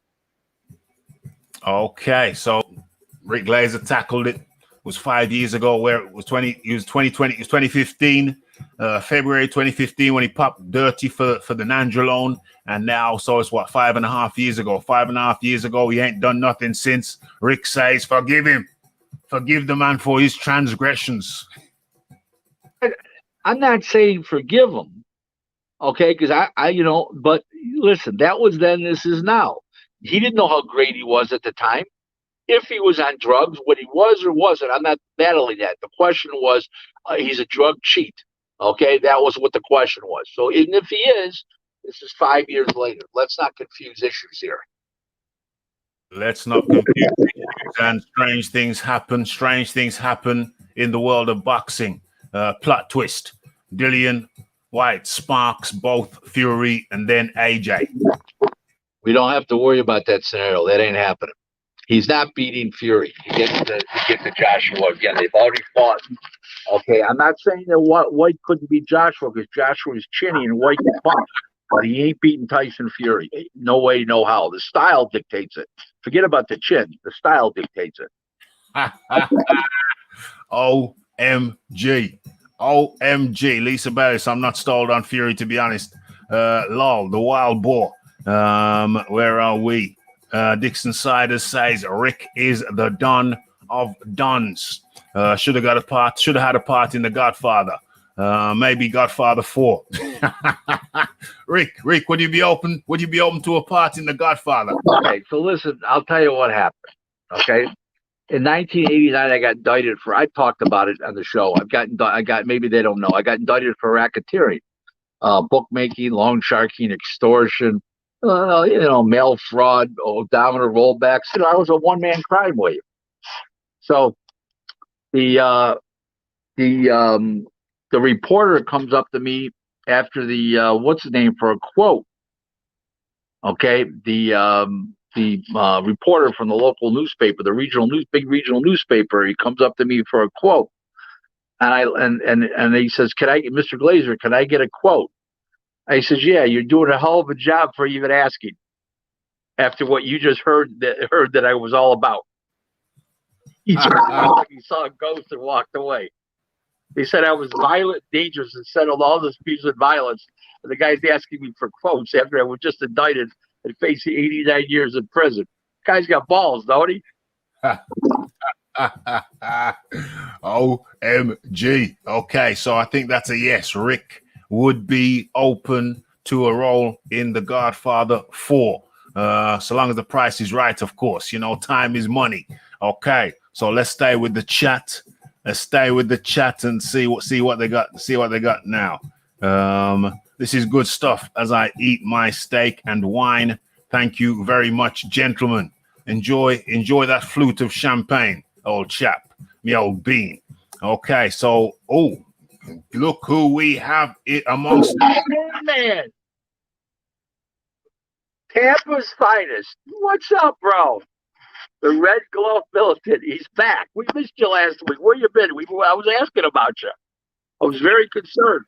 Speaker 1: Okay, so Rick Glaser tackled it. Was 5 years ago, where it was 2015, February 2015 when he popped dirty for the Nandrolone, and now so it's 5.5 years ago. 5.5 years ago, he ain't done nothing since. Rick says, forgive him, forgive the man for his transgressions.
Speaker 2: I'm not saying forgive him, okay, because I but listen, that was then, this is now. He didn't know how great he was at the time. If he was on drugs, what he was or wasn't, I'm not battling that. The question was, he's a drug cheat. Okay, that was what the question was. So even if he is, this is 5 years later. Let's not confuse issues here.
Speaker 1: Let's not confuse issues. And strange things happen. Strange things happen in the world of boxing. Plot twist. Dillian Whyte sparks both Fury and then AJ.
Speaker 2: We don't have to worry about that scenario. That ain't happening. He's not beating Fury. He gets to Joshua again. They've already fought. Okay, I'm not saying that White couldn't beat Joshua because Joshua is chinny and White is pumped, but he ain't beating Tyson Fury. No way, no how. The style dictates it. Forget about the chin. The style dictates it.
Speaker 1: OMG. Lisa Barris. I'm not stalled on Fury, to be honest. Lol, the wild boar. Where are we? Dixon Siders says Rick is the Don of Dons. Should have had a part in The Godfather. Maybe Godfather 4. Rick, would you be open to a part in The Godfather?
Speaker 2: Okay, so listen, I'll tell you what happened. Okay. In 1989, I got indicted for, I talked about it on the show. Maybe they don't know. I got indicted for racketeering, bookmaking, loan sharking, extortion, mail fraud, odometer rollbacks. I was a one-man crime wave. So the reporter comes up to me after the what's his name for a quote. Okay, the reporter from the local newspaper, the big regional newspaper, he comes up to me for a quote, and he says, Mr. Glaser, can I get a quote? I says, yeah, you're doing a hell of a job for even asking.
Speaker 3: after what you just heard that I was all about. He turned around like he saw a ghost and walked away. They said I was violent, dangerous, and settled all this piece of violence. And the guy's asking me for quotes after I was just indicted and facing 89 years in prison. Guy's got balls, don't he?
Speaker 1: OMG. Okay, so I think that's a yes. Rick would be open to a role in The Godfather 4. So long as the price is right, of course. You know, time is money. Okay, so let's stay with the chat. Let's stay with the chat and see what they got. See what they got now. This is good stuff as I eat my steak and wine. Thank you very much, gentlemen. Enjoy that flute of champagne, old chap, me old bean. Okay, so look who we have it amongst.
Speaker 3: Man, Tampa's finest. What's up, bro? The Red Glove Militant. He's back. We missed you last week. Where you been? I was asking about you. I was very concerned.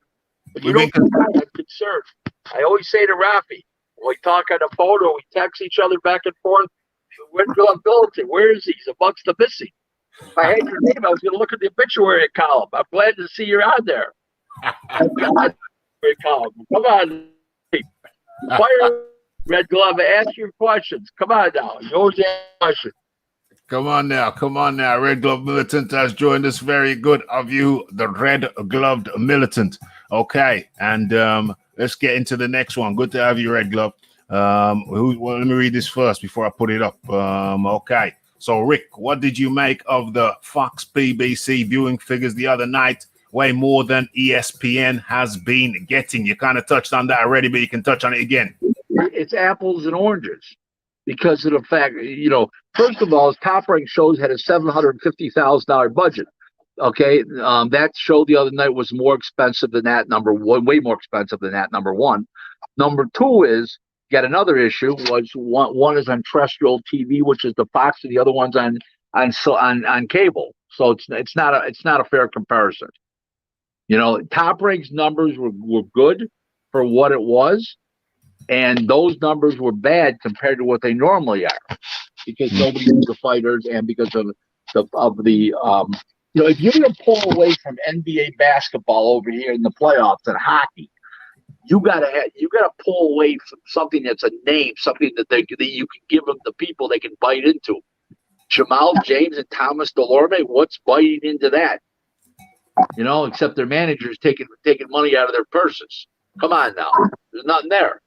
Speaker 3: If you don't I'm concerned. I always say to Raphie, when we talk on the phone or we text each other back and forth, Red Glove Militant, where is he? He's amongst the missing. If I had your name, I was going to look at the obituary column. I'm glad to see you're on there. Column. Come on. Fire Red Glove, ask your questions. Come on now. Yours question.
Speaker 1: Come on now. Red Glove Militant has joined us. Very good of you, the Red Gloved Militant. Okay, and let's get into the next one. Good to have you, Red Glove. Let me read this first before I put it up. Okay, so Rick, what did you make of the Fox PBC viewing figures the other night? Way more than ESPN has been getting. You kind of touched on that already, but you can touch on it again.
Speaker 3: It's apples and oranges because of the fact, first of all, his top ranked shows had a $750,000 budget. Okay, that show the other night was more expensive than that. Number one, way more expensive than that. Number one. Number two is yet another issue was one is on terrestrial TV, which is the Fox, and the other one's on cable. So it's not a fair comparison. Top Rank's numbers were good for what it was, and those numbers were bad compared to what they normally are, because nobody knew the fighters and because of the if you're going to pull away from NBA basketball over here in the playoffs and hockey, you gotta pull away from something that's a name, something that you can give them the people they can bite into. Jamal James and Thomas Delorme, what's biting into that? Except their managers taking money out of their purses. Come on now, there's nothing there.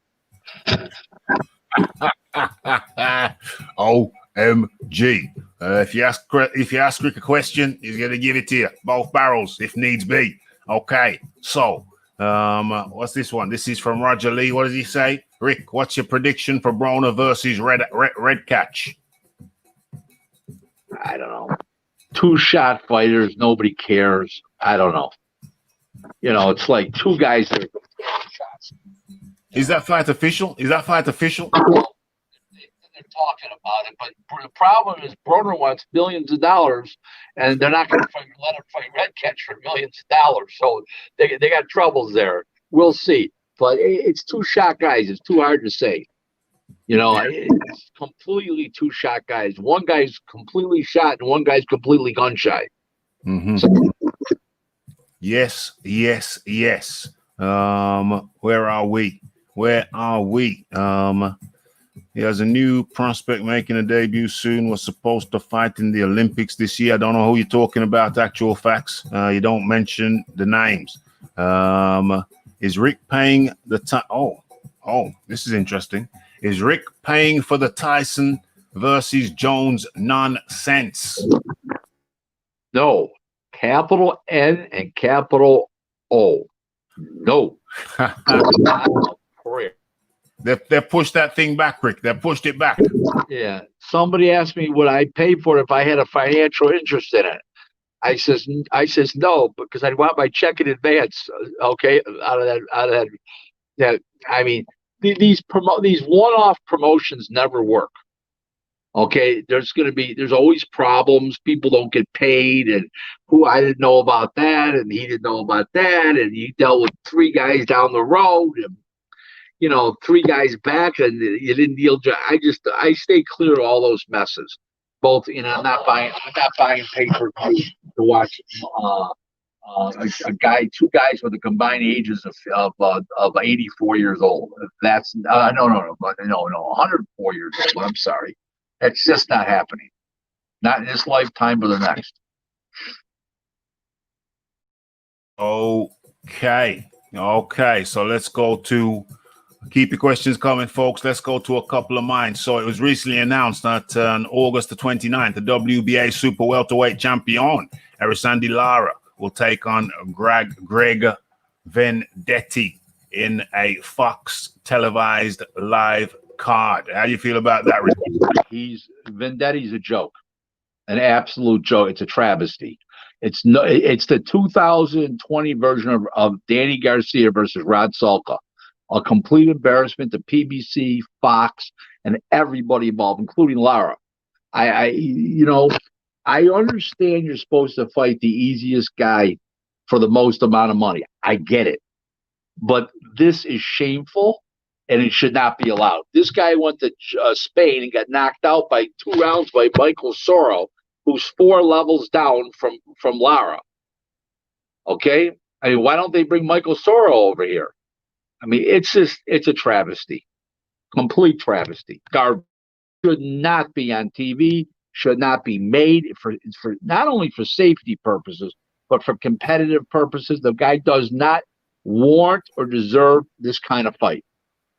Speaker 1: OMG. If you ask Rick a question, he's going to give it to you, both barrels, if needs be. Okay, so what's this one? This is from Roger Lee. What does he say? Rick, what's your prediction for Broner versus Red Catch?
Speaker 3: I don't know. 2-shot fighters, nobody cares. I don't know. It's like two guys that are going to take shots.
Speaker 1: Is that fight official?
Speaker 3: They're talking about it, but the problem is Broner wants billions of dollars, and they're not going to let him fight Red Catch for millions of dollars. So they got troubles there. We'll see. But it's 2-shot guys. It's too hard to say. It's completely 2-shot guys. One guy's completely shot, and one guy's completely gun shy.
Speaker 1: Mm-hmm. So, yes. Where are we? He has a new prospect making a debut soon. Was supposed to fight in the Olympics this year. I don't know who you're talking about. Actual facts. You don't mention the names. Is Rick paying the time? Oh, this is interesting. Is Rick paying for the Tyson versus Jones nonsense?
Speaker 3: No. Capital N and capital O. No.
Speaker 1: They pushed that thing back, Rick. They pushed it back.
Speaker 3: Yeah. Somebody asked me would I pay for it if I had a financial interest in it. I says no, because I'd want my check in advance. Okay, out of that. I mean, these one-off promotions never work. Okay, there's always problems. People don't get paid, and I didn't know about that, and he didn't know about that, and he dealt with 3 guys down the road, and you know, 3 guys back and you didn't deal. I stay clear of all those messes. Both, you know, I'm not buying pay-per-view to watch two guys with the combined ages of 84 years old. That's no, 104 years old. I'm sorry, that's just not happening. Not in this lifetime, but the next.
Speaker 1: Okay. So let's go to keep your questions coming, folks. Let's go to a couple of mine. So it was recently announced that on August the 29th, the WBA super welterweight champion, Erisandi Lara, will take on Greg Vendetti in a Fox televised live card. How do you feel about that?
Speaker 3: Vendetti's a joke, an absolute joke. It's a travesty. It's the 2020 version of Danny Garcia versus Rod Salka. A complete embarrassment to PBC, Fox, and everybody involved, including Lara. I understand you're supposed to fight the easiest guy for the most amount of money. I get it. But this is shameful, and it should not be allowed. This guy went to Spain and got knocked out by 2 rounds by Michael Soro, who's 4 levels down from Lara. Okay? I mean, why don't they bring Michael Soro over here? I mean, it's a travesty. Complete travesty. Garbage. Should not be on TV, should not be made for not only for safety purposes, but for competitive purposes. The guy does not warrant or deserve this kind of fight.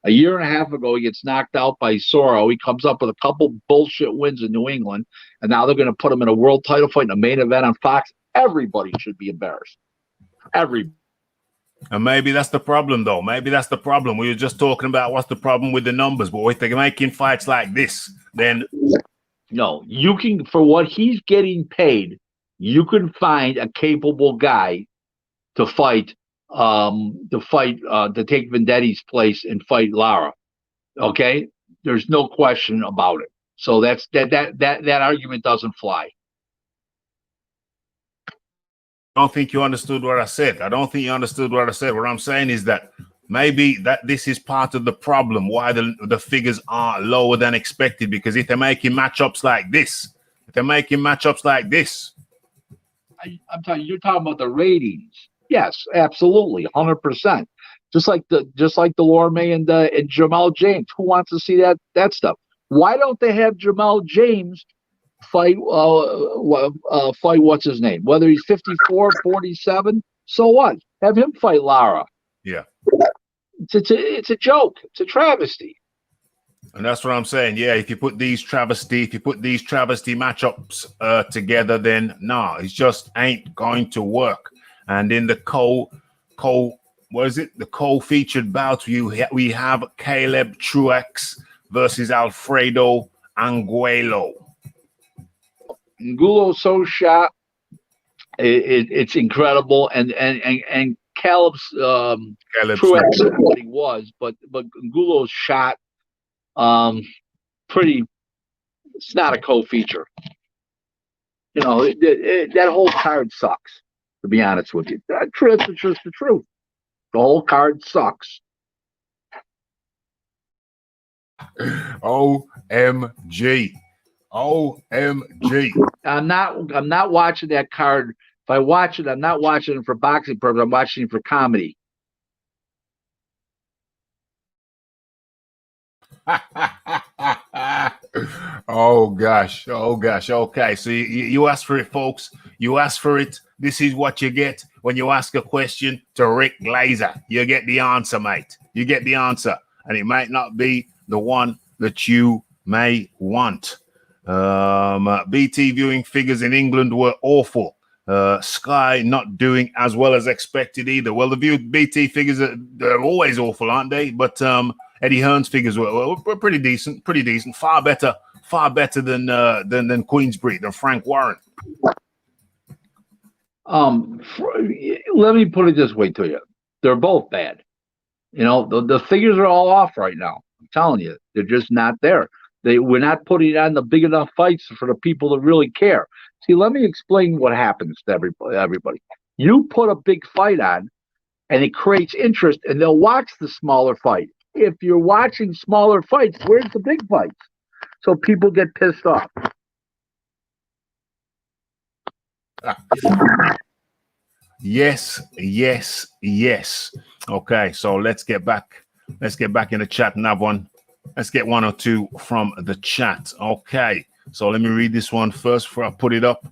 Speaker 3: A year and a half ago, he gets knocked out by Soro. He comes up with a couple bullshit wins in New England, and now they're going to put him in a world title fight in a main event on Fox. Everybody should be embarrassed. Everybody.
Speaker 1: And maybe that's the problem, though. Maybe that's the problem. We were just talking about what's the problem with the numbers, but if they're making fights like this, then
Speaker 3: no, you can, for what he's getting paid, you can find a capable guy to fight, to take Vendetti's place and fight Lara. Okay, there's no question about it. So that argument doesn't fly.
Speaker 1: I don't think you understood what I said. What I'm saying is that maybe that this is part of the problem why the figures are lower than expected, because if they're making matchups like this,
Speaker 3: I'm talking. You're talking about the ratings. Yes, absolutely, 100%. Just like the Lorme and Jamal James. Who wants to see that stuff? Why don't they have Jamal James fight what's his name? Whether he's 54, 47, so what? Have him fight Lara.
Speaker 1: Yeah.
Speaker 3: It's a joke. It's a travesty.
Speaker 1: And that's what I'm saying. Yeah, if you put these travesty matchups together, then it just ain't going to work. And in the co-featured bout, we have Caleb Truex versus Alfredo Angulo.
Speaker 3: Angulo's so shot, it's incredible, and Caleb's Truex is what he was, but Angulo's shot, pretty. It's not a co-feature. You know, that whole card sucks. To be honest with you, that's just the truth. The whole card sucks.
Speaker 1: OMG.
Speaker 3: I'm not watching that card. If I watch it, I'm not watching it for boxing purposes. I'm watching it for comedy.
Speaker 1: Oh gosh. Okay, so you asked for it, folks. You asked for it. This is what you get when you ask a question to Rick Glaser. You get the answer, mate. You get the answer, and it might not be the one that you may want. BT viewing figures in England were awful. Sky not doing as well as expected either. Well, the BT figures they're always awful, aren't they? But Eddie Hearn's figures were pretty decent. Far better than Queensbury, than Frank Warren.
Speaker 3: Let me put it this way to you: they're both bad. You know, the figures are all off right now. I'm telling you, they're just not there. We're not putting on the big enough fights for the people that really care. See, let me explain what happens to everybody. You put a big fight on, and it creates interest, and they'll watch the smaller fight. if you're watching smaller fights, where's the big fights? So people get pissed off.
Speaker 1: Yes, yes, yes. Okay, so let's get back. Let's get back in the chat and have one. Let's get one or two from the chat. Okay, so let me read this one first before I put it up.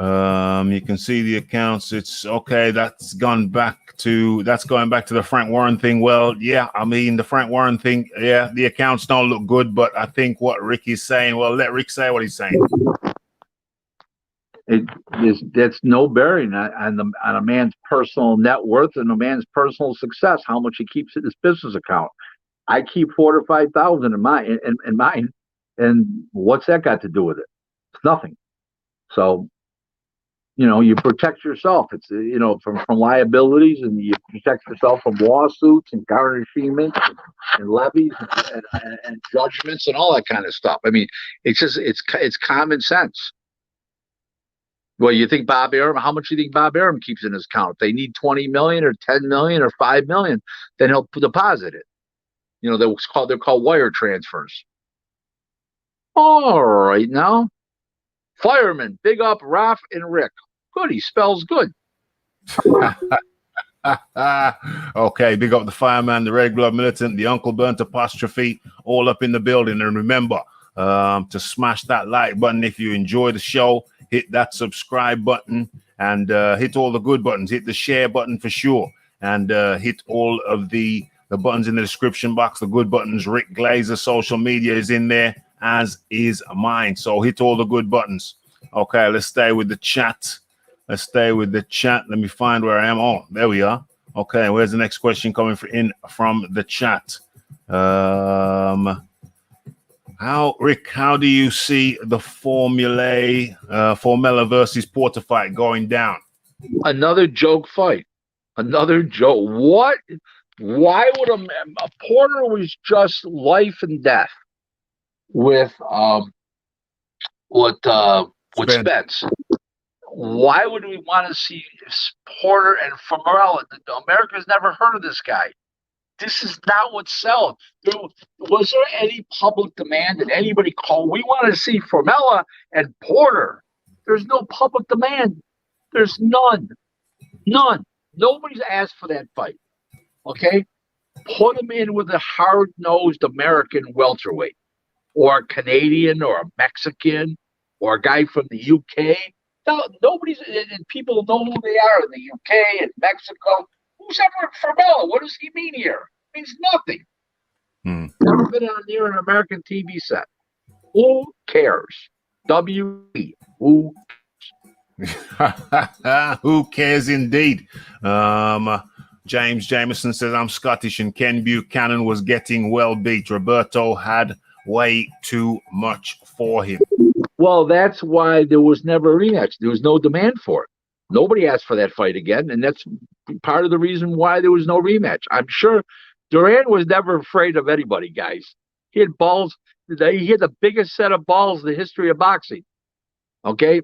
Speaker 1: You can see the accounts. It's okay. That's going back to the Frank Warren thing. Well, yeah, I mean the Frank Warren thing. Yeah, the accounts don't look good, but I think what Rick is saying. Well, let Rick say what he's saying.
Speaker 3: That's no bearing on a man's personal net worth and a man's personal success. How much he keeps in his business account. I keep 4,000 to 5,000 in mine, and what's that got to do with it? It's nothing. So, you protect yourself. It's from liabilities, and you protect yourself from lawsuits and garnishments and levies and judgments and all that kind of stuff. I mean, it's common sense. Well, you think Bob Arum? How much do you think Bob Arum keeps in his account? If they need 20 million or 10 million or 5 million, then he'll deposit it. They're called wire transfers. All right, now, fireman, big up Raph and Rick. Good, he spells good.
Speaker 1: Okay, big up the fireman, the red glove militant, the Uncle Burnt apostrophe, all up in the building. And remember to smash that like button if you enjoy the show. Hit that subscribe button and hit all the good buttons. Hit the share button for sure, and hit all of the buttons in the description box. The good buttons. Rick Glaser social media is in there, as is mine. So hit all the good buttons. Okay, let's stay with the chat. Let's stay with the chat. Let me find where I am. Oh, there we are. Okay, where's the next question coming from the chat? Rick, how do you see the Formella versus Porter fight going down?
Speaker 3: Another joke fight. Another joke. What? Why would a Porter was just life and death with Spence? Why would we want to see Porter and Formella? America's never heard of this guy. This is not what sells. Was there any public demand? Did anybody call? We want to see Formella and Porter. There's no public demand. There's none. None. Nobody's asked for that fight. Okay? Put him in with a hard-nosed American welterweight, or a Canadian, or a Mexican, or a guy from the UK. No, and people know who they are in the UK and Mexico. Who's ever Formella? What does he mean here? It means nothing. Never been on near an American TV set. Who cares? W-E. Who
Speaker 1: cares? Who cares indeed? James Jameson says, I'm Scottish and Ken Buchanan was getting well beat. Roberto had way too much for him.
Speaker 3: Well, that's why there was never a rematch. There was no demand for it. Nobody asked for that fight again, and that's part of the reason why there was no rematch. I'm sure Duran was never afraid of anybody, guys. He had balls. He had the biggest set of balls in the history of boxing. Okay?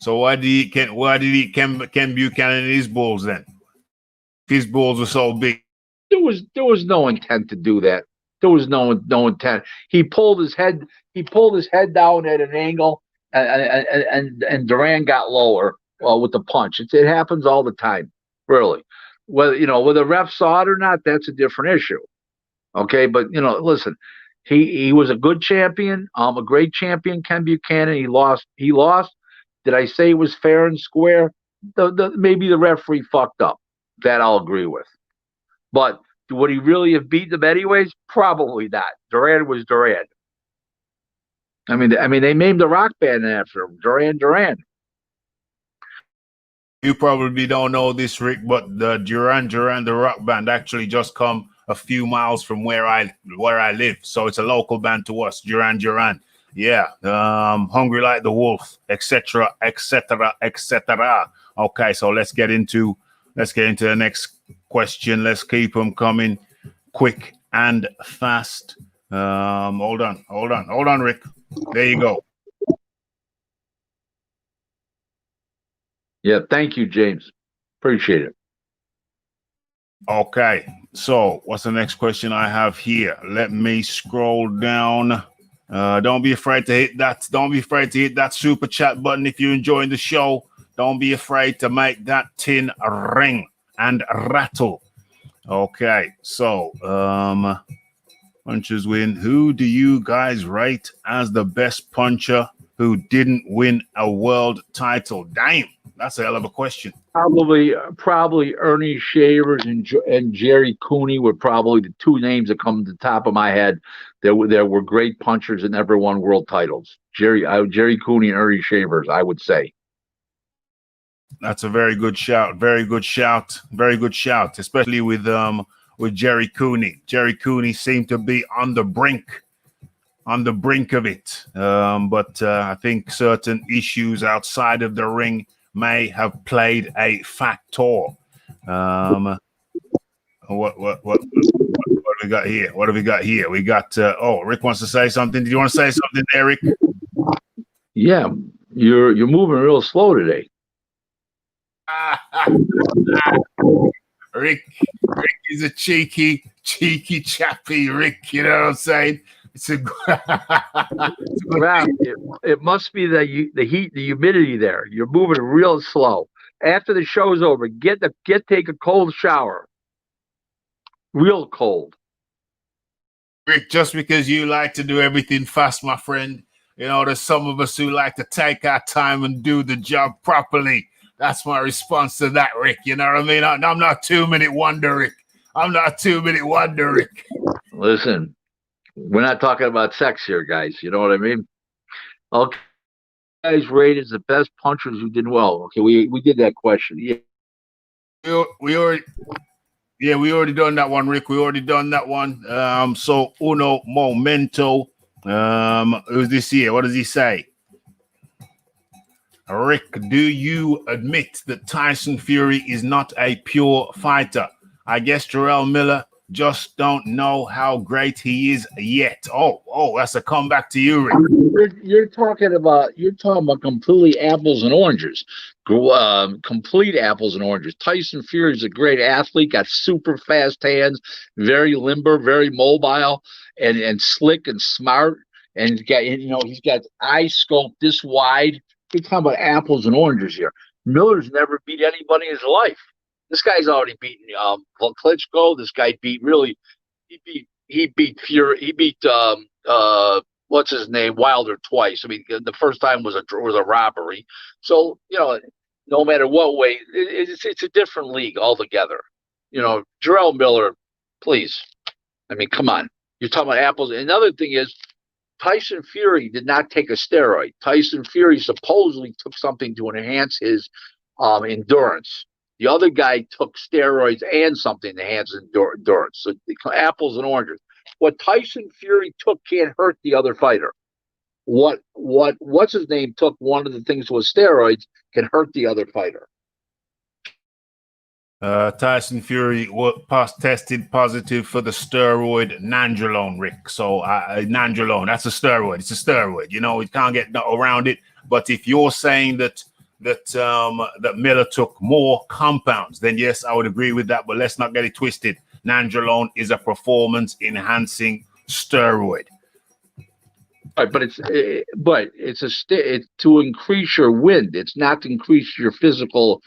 Speaker 1: So why did he Ken Buchanan his balls then? His balls were so big.
Speaker 3: There was no intent to do that. There was no intent. He pulled his head down at an angle, and Duran got lower with the punch. It happens all the time, really. Whether ref saw it or not, that's a different issue. Okay, but listen, he was a good champion, a great champion, Ken Buchanan. He lost. Did I say it was fair and square? Maybe the referee fucked up. That I'll agree with. But would he really have beaten him anyways? Probably not. Duran was Duran. I mean, they named the rock band after him, Duran.
Speaker 1: You probably don't know this, Rick, but the Duran, the rock band, actually just come a few miles from where I live. So it's a local band to us, Duran. Yeah, Hungry Like the Wolf, etc., etc., etc. Okay, so let's get into the next question. Let's keep them coming quick and fast. Hold on, Rick. There you go.
Speaker 3: Yeah, thank you, James. Appreciate it.
Speaker 1: Okay, so what's the next question I have here? Let me scroll down. Don't be afraid to hit that. Don't be afraid to hit that super chat button if you're enjoying the show. Don't be afraid to make that tin ring and rattle. Okay, so punchers win. Who do you guys rate as the best puncher who didn't win a world title? Damn, that's a hell of a question.
Speaker 3: Probably Ernie Shavers and Jerry Cooney were probably the two names that come to the top of my head. There were great punchers and never won world titles. Jerry Cooney and Ernie Shavers, I would say.
Speaker 1: That's a very good shout. Very good shout. Very good shout, especially with Jerry Cooney. Jerry Cooney seemed to be on the brink of it. But I think certain issues outside of the ring may have played a factor. What do we got here? What have we got here? We got Rick wants to say something. Did you want to say something, Eric?
Speaker 3: Yeah, you're moving real slow today.
Speaker 1: Rick is a cheeky chappy, Rick, you know what I'm saying? It's a
Speaker 3: it must be the heat, the humidity there. You're moving real slow. After the show's over, take a cold shower. Real cold.
Speaker 1: Rick, just because you like to do everything fast, my friend, you know, there's some of us who like to take our time and do the job properly. That's my response to that, Rick. You know what I mean? I'm not 2-minute wonder, Rick. I'm not 2-minute wonder, Rick.
Speaker 3: Listen, we're not talking about sex here, guys. You know what I mean? Okay, guys, rated as the best punchers who did well. Okay, we did that question. Yeah,
Speaker 1: we already done that one, Rick. We already done that one. So uno momento. Who's this here? What does he say? Rick, do you admit that Tyson Fury is not a pure fighter? I guess Jarrell Miller just don't know how great he is yet. Oh, that's a comeback to you, Rick.
Speaker 3: You're talking about completely apples and oranges. Complete apples and oranges. Tyson Fury is a great athlete, got super fast hands, very limber, very mobile, and slick and smart. And he's got eye scope this wide. We're talking about apples and oranges here. Miller's never beat anybody in his life. This guy's already beaten Klitschko. This guy beat he beat Fury. He beat what's his name, Wilder twice. I mean, the first time was a robbery. So no matter what way, it's a different league altogether. Jarrell Miller, please. I mean, come on. You're talking about apples. Another thing is, Tyson Fury did not take a steroid. Tyson Fury supposedly took something to enhance his endurance. The other guy took steroids and something to enhance endurance. So apples and oranges. What Tyson Fury took can't hurt the other fighter. What's his name took one of the things was steroids can hurt the other fighter.
Speaker 1: Tyson Fury tested positive for the steroid nandrolone, Rick. So nandrolone, that's a steroid. It's a steroid. You can't get around it. But if you're saying that Miller took more compounds, then yes, I would agree with that. But let's not get it twisted. Nandrolone is a performance-enhancing steroid.
Speaker 3: Right, but it's to increase your wind. It's not to increase your physical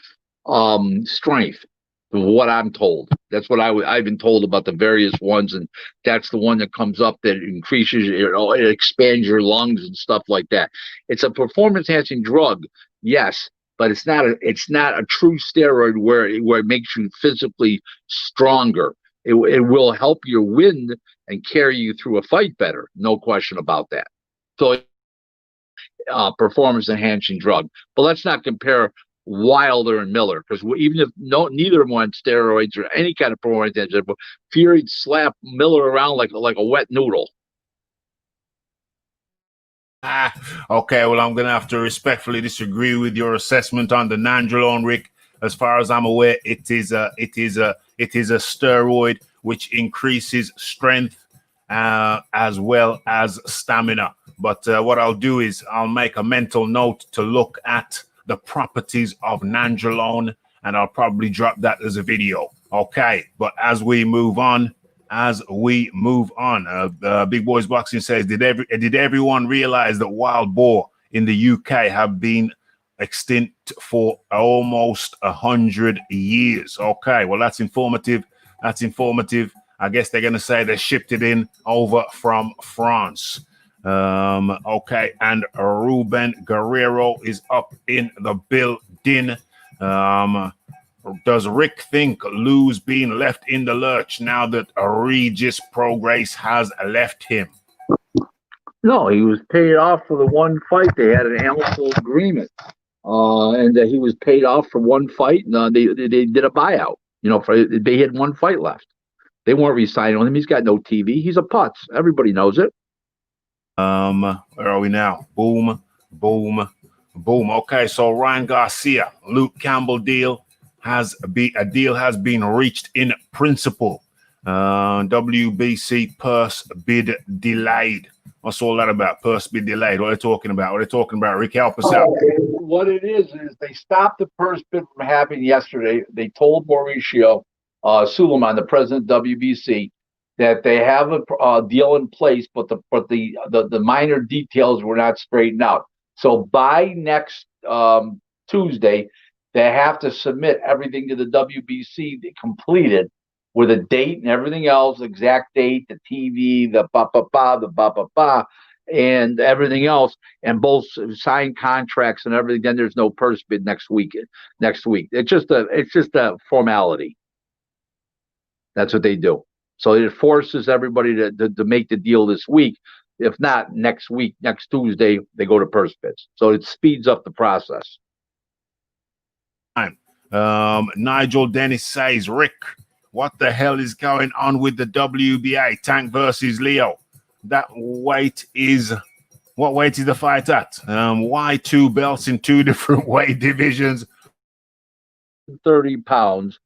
Speaker 3: strength. What I'm told. That's what I've been told about the various ones, and that's the one that comes up that increases, it expands your lungs and stuff like that. It's a performance-enhancing drug, yes, but it's not a true steroid where it makes you physically stronger. It will help your wind and carry you through a fight better, no question about that. So, performance-enhancing drug, but let's not compare Wilder and Miller, because even if neither of them want steroids or any kind of performance, Fury slapped Miller around like a wet noodle.
Speaker 1: Okay, well, I'm gonna have to respectfully disagree with your assessment on the nandrolone, Rick. As far as I'm aware, it is a steroid which increases strength as well as stamina. But what I'll do is I'll make a mental note to look at the properties of nandrolone, and I'll probably drop that as a video. Okay, but as we move on, Big Boys Boxing says, did everyone realize that wild boar in the UK have been extinct for almost 100 years? Okay, well, that's informative. I guess they're going to say they shipped it in over from France. Okay, and Ruben Guerrero is up in the building. Does Rick think Lou's being left in the lurch now that Regis Prograis has left him?
Speaker 3: No, he was paid off for the one fight. They had an amicable agreement, and he was paid off for one fight. And they did a buyout. They had one fight left. They weren't re-signing him. He's got no TV. He's a putz. Everybody knows it.
Speaker 1: Where are we now? Boom. Okay, so Ryan Garcia, Luke Campbell deal has been reached in principle. WBC purse bid delayed. What's all that about? Purse bid delayed. What are they talking about? Rick, help us out.
Speaker 3: What it is they stopped the purse bid from happening yesterday. They told Mauricio Suleiman, the president of WBC, that they have a deal in place, but the minor details were not straightened out. So by next Tuesday, they have to submit everything to the WBC completed with a date and everything else, exact date, the TV, the and everything else, and both sign contracts and everything. Then there's no purse bid next week. It's just a formality. That's what they do. So it forces everybody to make the deal this week. If not, next week, next Tuesday, they go to purse bids. So it speeds up the process.
Speaker 1: Nigel Dennis says, Rick, what the hell is going on with the WBA Tank versus Leo? What weight is the fight at? Why 2 belts in 2 different weight divisions?
Speaker 3: 30 pounds.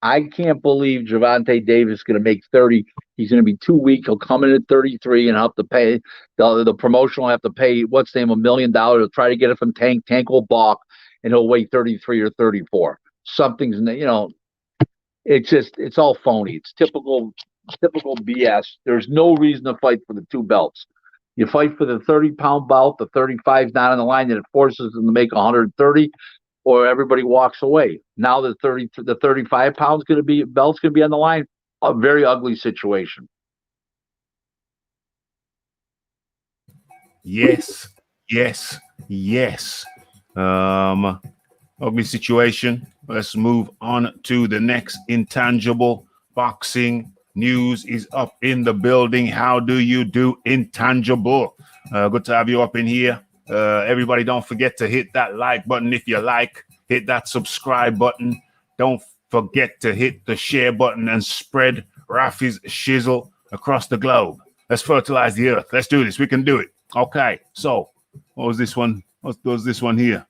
Speaker 3: I can't believe Gervonta Davis is going to make 30. He's going to be too weak. He'll come in at 33 and have to pay. The promotion will have to pay, $1 million to try to get it from Tank. Tank will balk, and he'll weigh 33 or 34. Something's, it's all phony. It's typical BS. There's no reason to fight for the 2 belts. You fight for the 30-pound belt, the 35's not on the line, and it forces them to make 130, or everybody walks away. Now the 35 pounds belt's gonna be on the line. A very ugly situation.
Speaker 1: Yes. Ugly situation. Let's move on to the next intangible. Boxing news is up in the building. How do you do, Intangible? Good to have you up in here. Everybody, don't forget to hit that like button if you like. Hit that subscribe button. Don't forget to hit the share button and spread Raphie's shizzle across the globe. Let's fertilize the earth. Let's do this. We can do it. Okay. So, what was this one? What was this one here?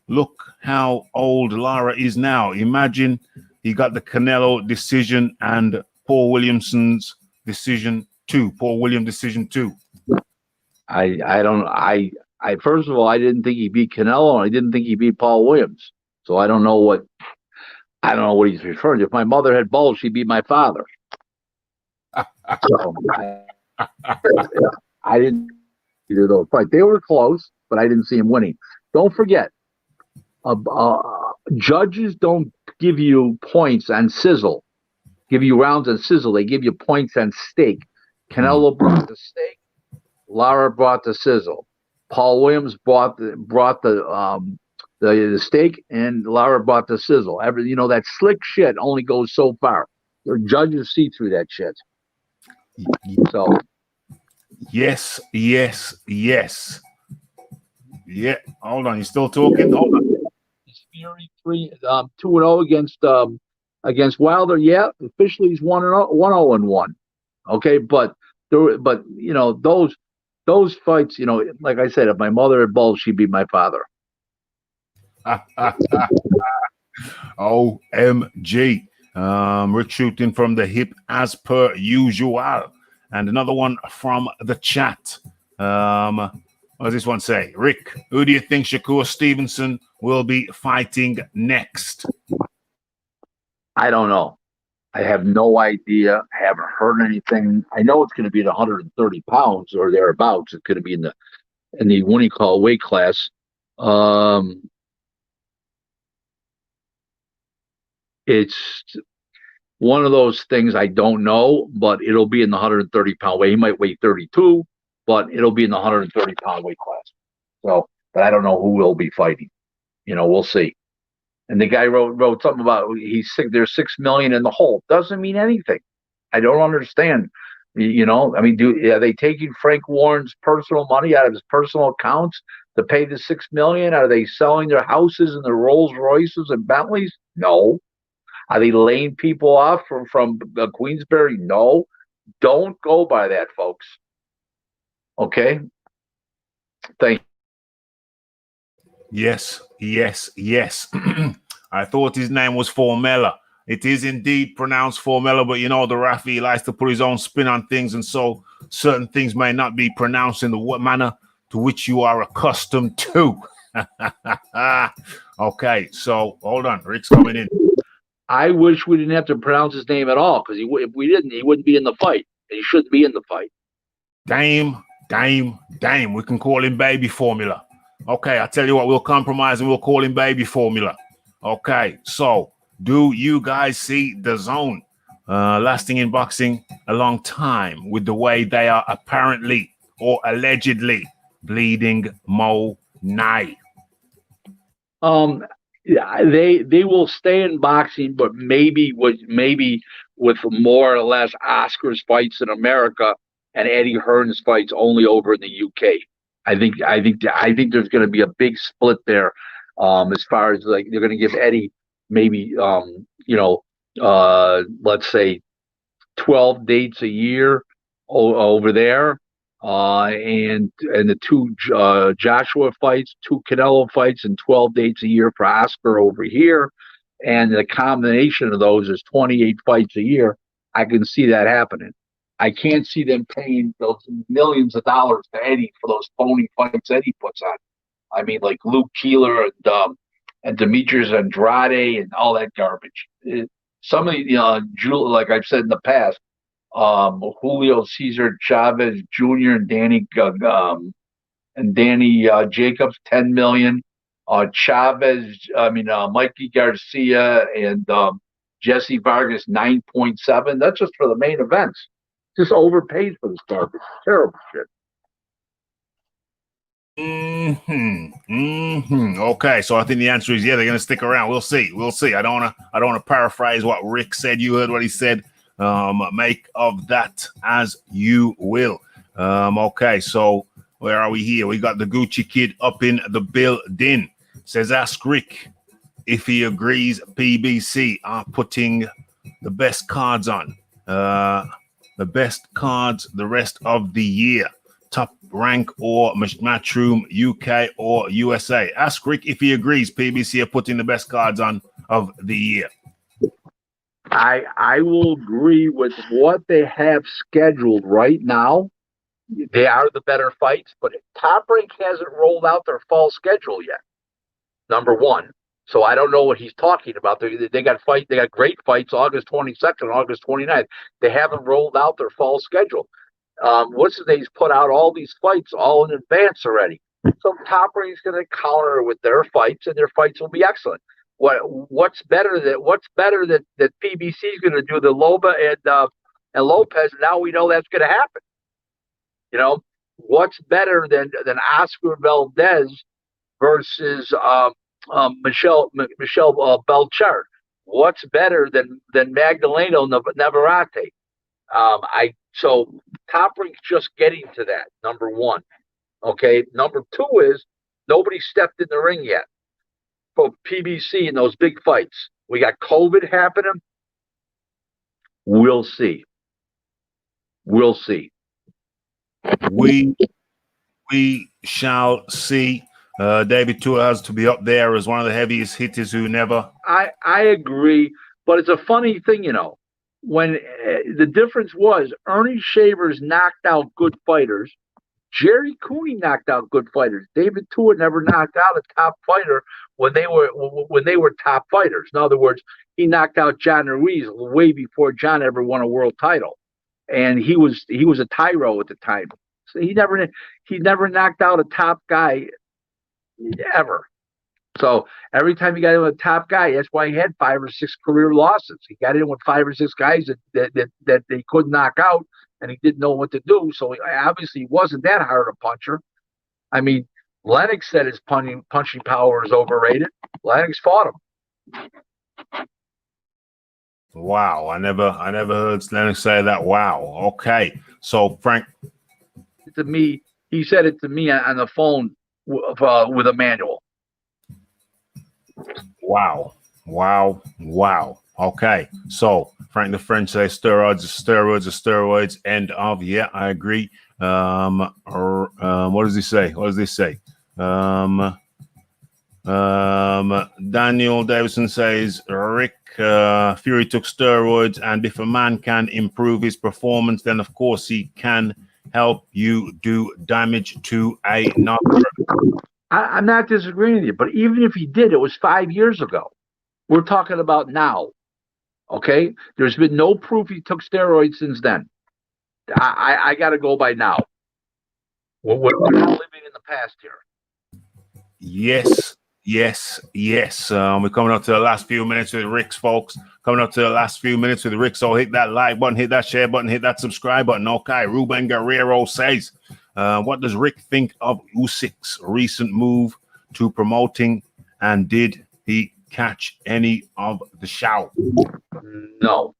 Speaker 1: Look how old Lara is now. Imagine he got the Canelo decision and Paul Williamson's decision too. Paul Williams decision too.
Speaker 3: I first of all, I didn't think he beat Canelo, and I didn't think he beat Paul Williams. So I don't know what he's referring to. If my mother had balls, she'd beat my father. So I didn't either those fight. They were close, but I didn't see him winning. Don't forget, judges don't give you points on sizzle, give you rounds on sizzle. They give you points on steak. Canelo brought the steak. Lara brought the sizzle. Paul Williams brought the steak, and Lara brought the sizzle. That slick shit only goes so far. Your judges see through that shit. So,
Speaker 1: yes. Yeah. Hold on. You still talking? Hold on.
Speaker 3: Fury 2-0 against Wilder. Yeah, officially he's 1-0-1. Okay, but those fights, like I said, if my mother had balls, she'd beat my father.
Speaker 1: OMG. Rick shooting from the hip as per usual. And another one from the chat. What does this one say? Rick, who do you think Shakur Stevenson will be fighting next?
Speaker 3: I don't know. I have no idea. I haven't heard anything. I know it's going to be at 130 pounds or thereabouts. It's going to be in the what do you call weight class. Um, it's one of those things I don't know, but it'll be in the 130-pound weight. He might weigh 32, but it'll be in the 130-pound weight class. So, but I don't know who will be fighting. We'll see. And the guy wrote something about he's sick. There's 6 million in the hole. Doesn't mean anything. I don't understand. I mean, are they taking Frank Warren's personal money out of his personal accounts to pay the 6 million? Are they selling their houses and their Rolls Royces and Bentleys? No. Are they laying people off from Queensberry? No. Don't go by that, folks. Okay. Thank you.
Speaker 1: Yes. I thought his name was Formella. It is indeed pronounced Formella, but the Raphie likes to put his own spin on things, and so certain things may not be pronounced in the manner to which you are accustomed to. Okay, so hold on. Rick's coming in.
Speaker 3: I wish we didn't have to pronounce his name at all, because if we didn't, he wouldn't be in the fight. And he shouldn't be in the fight.
Speaker 1: Dame. We can call him Baby Formula. Okay, I tell you what, we'll compromise and we'll call him Baby Formula. Okay, so do you guys see the zone lasting in boxing a long time with the way they are apparently or allegedly bleeding Mo Nye?
Speaker 3: Yeah, they will stay in boxing, but maybe with more or less Oscar's fights in America and Eddie Hearn's fights only over in the UK. I think there's going to be a big split there, as far as like they're going to give Eddie maybe let's say 12 dates a year over there, and the two Joshua fights, 2 Canelo fights, and 12 dates a year for Oscar over here, and the combination of those is 28 fights a year. I can see that happening. I can't see them paying those millions of dollars to Eddie for those phony fights Eddie puts on. I mean, like Luke Keeler and Demetrius Andrade and all that garbage. Some of the like I've said in the past, Julio Cesar Chavez Jr. and Danny Jacobs, 10 million. Mikey Garcia and Jesse Vargas, 9.7. That's just for the main events. Just overpaid for this garbage. Terrible shit.
Speaker 1: Okay, so I think the answer is yeah, they're going to stick around. We'll see. I don't want to paraphrase what Rick said. You heard what he said. Make of that as you will. Okay, so where are we here? We got the Gucci Kid up in the building. Says ask Rick if he agrees PBC are putting the best cards on. The best cards the rest of the year. Top rank or Matchroom, UK or USA. Ask Rick if he agrees PBC are putting the best cards on of the year.
Speaker 3: I will agree with what they have scheduled right now. They are the better fights, but Top Rank hasn't rolled out their fall schedule yet. Number one. So I don't know what he's talking about. They got great fights August 22nd, August 29th. They haven't rolled out their fall schedule. He's put out all these fights all in advance already. So Top Rank's going to counter with their fights, and their fights will be excellent. What's better that PBC is going to do the Loba and Lopez? Now we know that's going to happen. What's better than Oscar Valdez versus Michelle Belcher? What's better than Magdaleno Navarrete? So Top Rank's just getting to that. Number one. Okay. Number two is nobody stepped in the ring yet for PBC in those big fights. We got COVID happening. We'll see. We
Speaker 1: shall see. David Tua has to be up there as one of the heaviest hitters who never.
Speaker 3: I agree, but it's a funny thing, when the difference was Ernie Shavers knocked out good fighters, Jerry Cooney knocked out good fighters. David Tua never knocked out a top fighter when they were top fighters. In other words, he knocked out John Ruiz way before John ever won a world title, and he was a tyro at the time. So he never knocked out a top guy ever. So every time he got in with a top guy, that's why he had 5 or 6 career losses. He got in with 5 or 6 guys that they couldn't knock out, and he didn't know what to do. So he obviously wasn't that hard a puncher. I mean, Lennox said his punching power is overrated. Lennox fought him.
Speaker 1: Wow, I never heard Lennox say that. Wow. Okay, so Frank,
Speaker 3: To me, he said it to me on the phone with Emmanuel.
Speaker 1: Wow. Okay, so Frank the French says steroids. End of. Yeah, I agree. What does he say? Daniel Davidson says Rick Fury took steroids, and if a man can improve his performance, then of course he can help you do damage to another.
Speaker 3: I'm not disagreeing with you, but even if he did, it was 5 years ago. We're talking about now. Okay? There's been no proof he took steroids since then. I got to go by now. We're not living in the past here.
Speaker 1: Yes. We're coming up to the last few minutes with Rick's, folks. So hit that like button, hit that share button, hit that subscribe button. Okay, Ruben Guerrero says, what does Rick think of Usic's recent move to promoting, and did he catch any of the shout?
Speaker 3: No.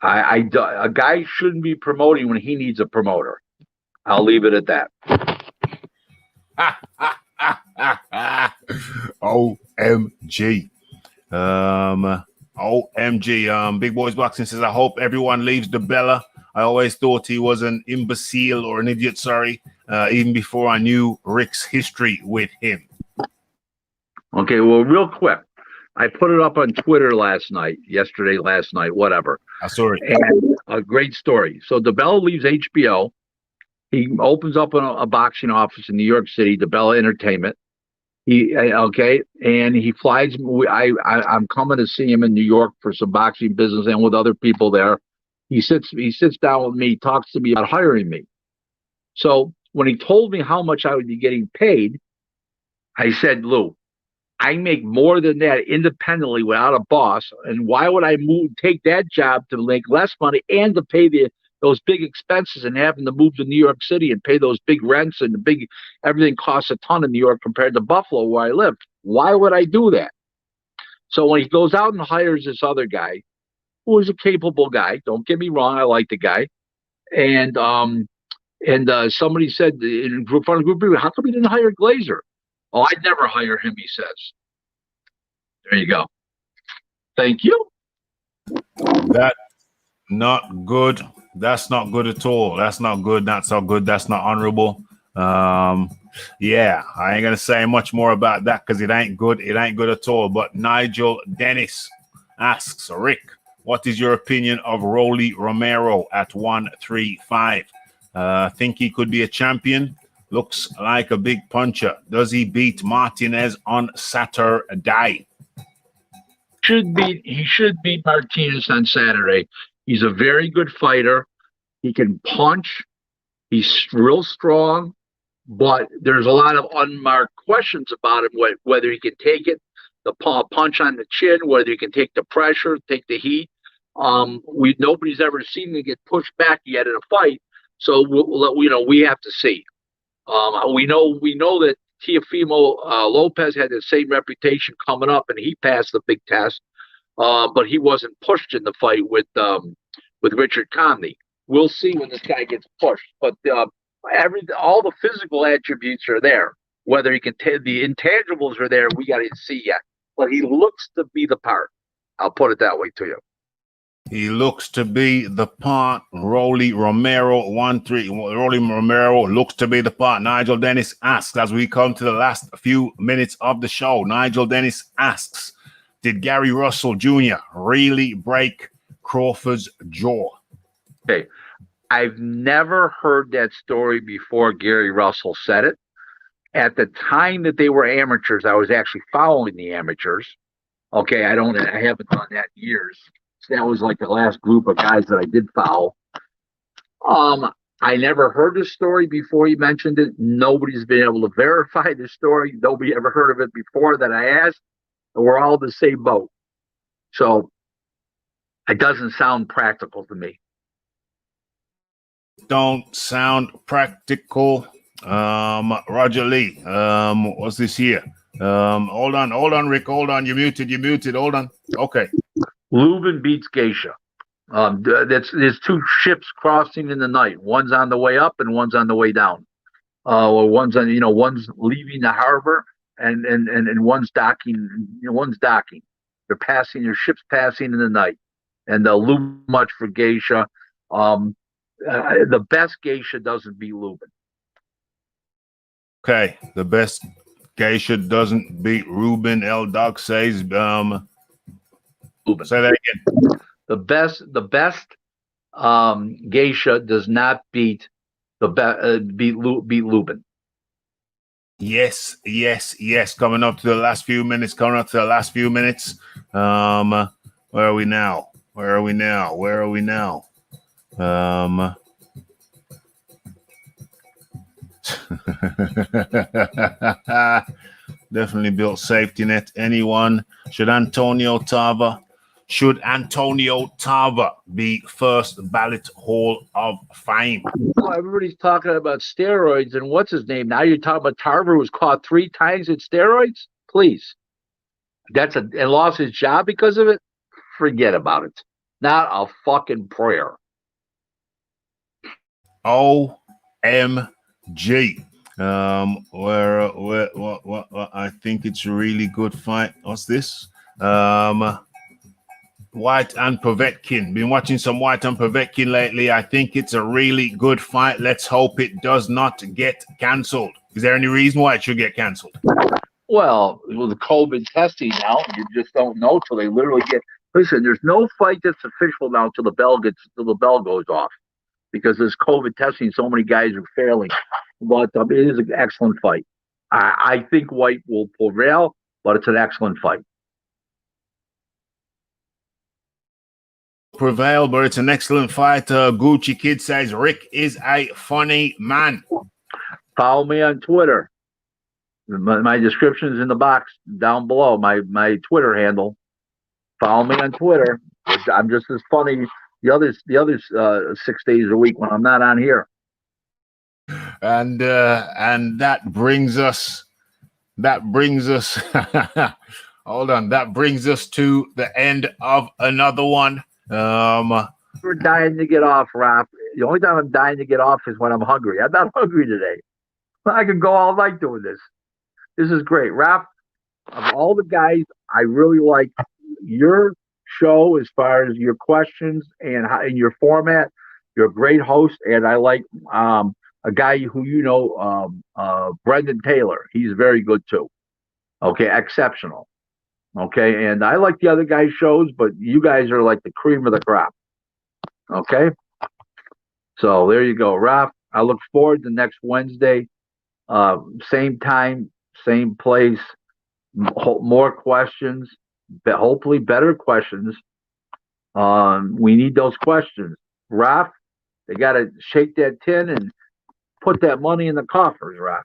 Speaker 3: A guy shouldn't be promoting when he needs a promoter. I'll leave it at that.
Speaker 1: OMG. Big Boys Boxing says, I hope everyone leaves the Bella. I always thought he was an imbecile or an idiot, even before I knew Rick's history with him.
Speaker 3: Okay, well, real quick. I put it up on Twitter last night, whatever.
Speaker 1: I saw it.
Speaker 3: And a great story. So DeBella leaves HBO. He opens up a boxing office in New York City, DeBella Entertainment. And he flies. I'm coming to see him in New York for some boxing business and with other people there. He sits down with me, talks to me about hiring me. So when he told me how much I would be getting paid, I said, Lou, I make more than that independently without a boss. And why would I take that job to make less money and to pay those big expenses and having to move to New York City and pay those big rents and everything costs a ton in New York compared to Buffalo where I live. Why would I do that? So when he goes out and hires this other guy, who is a capable guy, don't get me wrong, I like the guy. And somebody said in front of a group of people, how come you didn't hire Glaser? Oh, I'd never hire him, he says. There you go. Thank you.
Speaker 1: That's not good. That's not good at all. That's not good. That's not good. That's not honorable. Yeah, I ain't gonna say much more about that because it ain't good. It ain't good at all. But Nigel Dennis asks, Rick, what is your opinion of Rolly Romero at 135? Think he could be a champion? Looks like a big puncher. Does he beat Martinez on Saturday?
Speaker 3: He should beat Martinez on Saturday. He's a very good fighter. He can punch. He's real strong, but there's a lot of unmarked questions about him, whether he can take it, the punch on the chin, whether he can take the pressure, take the heat. Nobody's ever seen him get pushed back yet in a fight, so we have to see. We know that Teofimo Lopez had the same reputation coming up, and he passed the big test, but he wasn't pushed in the fight with Richard Conley. We'll see when this guy gets pushed, but all the physical attributes are there. Whether he can the intangibles are there, we got to see yet. But he looks to be the part. I'll put it that way to you.
Speaker 1: He looks to be the part. Rolly Romero, 1-3. Rolly Romero looks to be the part. Nigel Dennis asks, as we come to the last few minutes of the show, Nigel Dennis asks, did Gary Russell Jr. really break Crawford's jaw?
Speaker 3: Okay. I've never heard that story before Gary Russell said it. At the time that they were amateurs, I was actually following the amateurs. Okay, I haven't done that in years. So that was like the last group of guys that I did follow. I never heard the story before he mentioned it. Nobody's been able to verify the story. Nobody ever heard of it before that I asked. And we're all the same boat. So it doesn't sound practical to me.
Speaker 1: Don't sound practical. Roger Lee. What's this here? Hold on, Rick. Hold on. You're muted. Hold on. Okay.
Speaker 3: Lubin beats Geisha. There's two ships crossing in the night. One's on the way up and one's on the way down. Or one's leaving the harbor and one's docking. One's docking. Their ships passing in the night. And Lubin much for Geisha. The best Geisha doesn't beat Lubin.
Speaker 1: Okay, the best Geisha doesn't beat Ruben. L. Doc says, Lubin. Say that again.
Speaker 3: The best Geisha does not beat beat Lubin.
Speaker 1: Yes. Coming up to the last few minutes. Where are we now? Definitely built safety net. Anyone? Should Antonio Tava be first ballot Hall of Fame?
Speaker 3: Well, everybody's talking about steroids and what's his name. Now you're talking about Tarver, who was caught 3 times with steroids. Please, and lost his job because of it. Forget about it. Not a fucking prayer.
Speaker 1: OMG. Where I think it's a really good fight. What's this? White and Povetkin. Been watching some White and Povetkin lately. I think it's a really good fight. Let's hope it does not get cancelled. Is there any reason why it should get cancelled?
Speaker 3: Well, with the COVID testing now, you just don't know till they literally get. Listen, there's no fight that's official now till the bell goes off, because there's COVID testing. So many guys are failing, but it is an excellent fight. I think White will prevail, but it's an excellent fight.
Speaker 1: Prevail, but it's an excellent fight. Gucci Kid says Rick is a funny man.
Speaker 3: Follow me on Twitter. My description is in the box down below. My Twitter handle. Follow me on Twitter. I'm just as funny the other 6 days a week when I'm not on here.
Speaker 1: And that brings us. Hold on. That brings us to the end of another one.
Speaker 3: We're dying to get off, Raph. The only time I'm dying to get off is when I'm hungry. I'm not hungry today. I can go all night doing this. This is great, Raph. Of all the guys, I really like your show as far as your questions and your format. You're a great host, and I like a guy who Brendan Taylor. He's very good too. Okay, exceptional. Okay, and I like the other guys' shows, but you guys are like the cream of the crop. Okay, so there you go, Raph. I look forward to next Wednesday, same time, same place, more questions, hopefully better questions. We need those questions, Raph. They got to shake that tin and put that money in the coffers, Raph.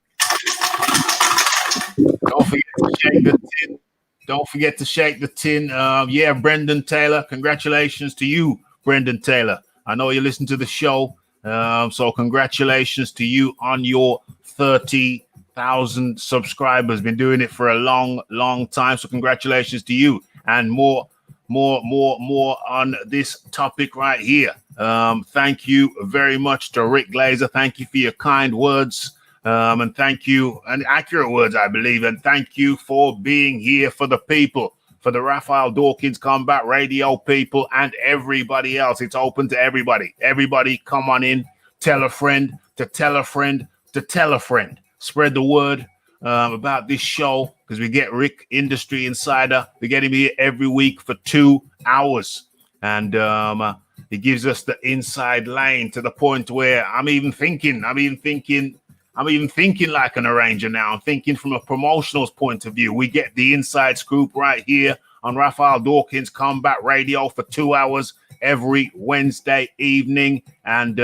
Speaker 1: Don't forget to shake the tin. Don't forget to shake the tin. Yeah, Brendan Taylor. Congratulations to you, Brendan Taylor. I know you listen to the show. So congratulations to you on your 30,000 subscribers. Been doing it for a long, long time. So congratulations to you. And more on this topic right here. Thank you very much to Rick Glaser. Thank you for your kind words. And thank you, and accurate words, I believe. And thank you for being here for the people, for the Raphael Dawkins Combat Radio people and everybody else. It's open to everybody. Everybody come on in. Tell a friend to tell a friend to tell a friend. Spread the word about this show, because we get Rick Industry Insider. We get him here every week for 2 hours. And He gives us the inside lane to the point where I'm even thinking like an arranger now. I'm thinking from a promotionals point of view. We get the inside scoop right here on Raphael Dawkins Combat Radio for 2 hours every Wednesday evening. And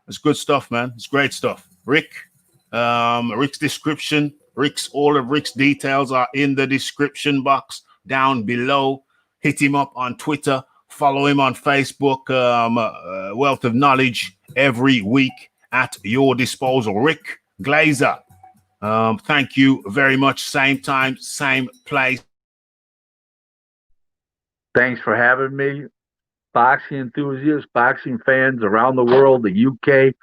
Speaker 1: it's good stuff, man. It's great stuff. Rick's description, all of Rick's details are in the description box down below. Hit him up on Twitter. Follow him on Facebook. Wealth of knowledge every week at your disposal. Rick Glaser, thank you very much. Same time, same place.
Speaker 3: Thanks for having me. Boxing enthusiasts, boxing fans around the world, the UK.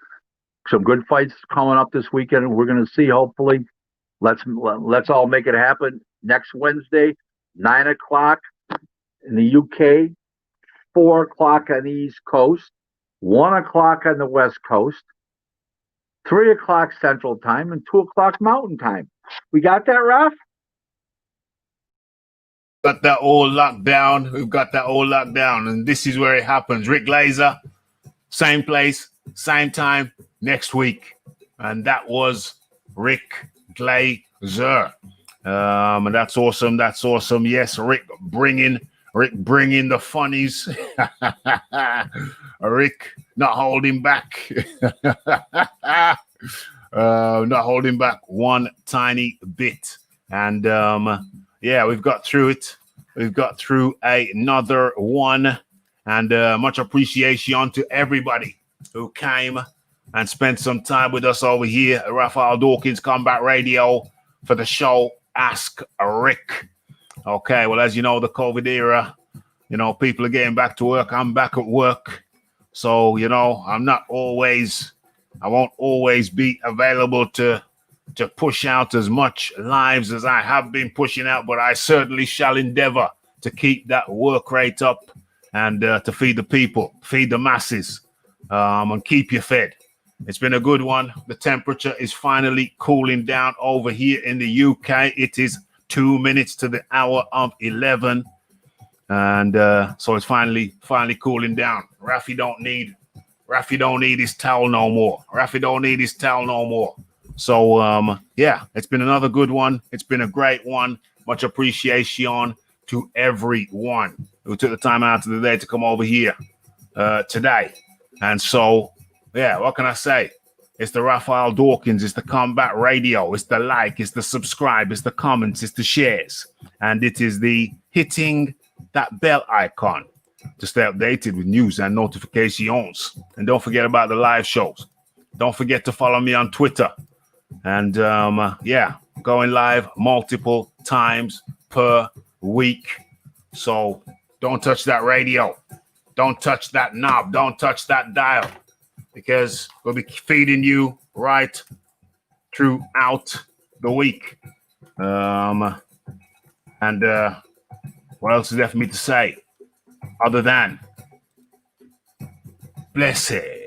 Speaker 3: Some good fights coming up this weekend, and we're going to see, hopefully. Let's all make it happen next Wednesday, 9 o'clock in the UK, 4 o'clock on the East Coast, 1 o'clock on the West Coast, 3 o'clock Central Time, and 2 o'clock Mountain Time. We got that, Raph?
Speaker 1: Got that all locked down. We've got that all locked down, and this is where it happens. Rick Glaser, same place, same time next week, and that was Rick Glaser. And that's awesome. That's awesome. Yes, Rick bringing the funnies. Rick not holding back. Not holding back one tiny bit. And yeah, we've got through it. We've got through another one. And much appreciation to everybody who came and spent some time with us over here at Raphael Dawkins Combat Radio for the show Ask Rick. Okay, well, as you know, the COVID era, you know, people are getting back to work. I'm back at work. So, you know, I won't always be available to push out as much lives as I have been pushing out, but I certainly shall endeavor to keep that work rate up and to feed the people, feed the masses, and keep you fed. It's been a good one. The temperature is finally cooling down over here in the UK. It is 2 minutes to the hour of 11. And so it's finally cooling down. Raphie don't need his towel no more. Raphie don't need his towel no more. So yeah, it's been another good one. It's been a great one. Much appreciation to everyone who took the time out of the day to come over here today. And so yeah, what can I say? It's the Raphael Dawkins, it's the Combat Radio, it's the like, it's the subscribe, it's the comments, it's the shares, and it is the hitting that bell icon to stay updated with news and notifications. And don't forget about the live shows. Don't forget to follow me on Twitter. And yeah, going live multiple times per week. So don't touch that radio. Don't touch that knob. Don't touch that dial, because we'll be feeding you right throughout the week. And what else is there for me to say other than blessed?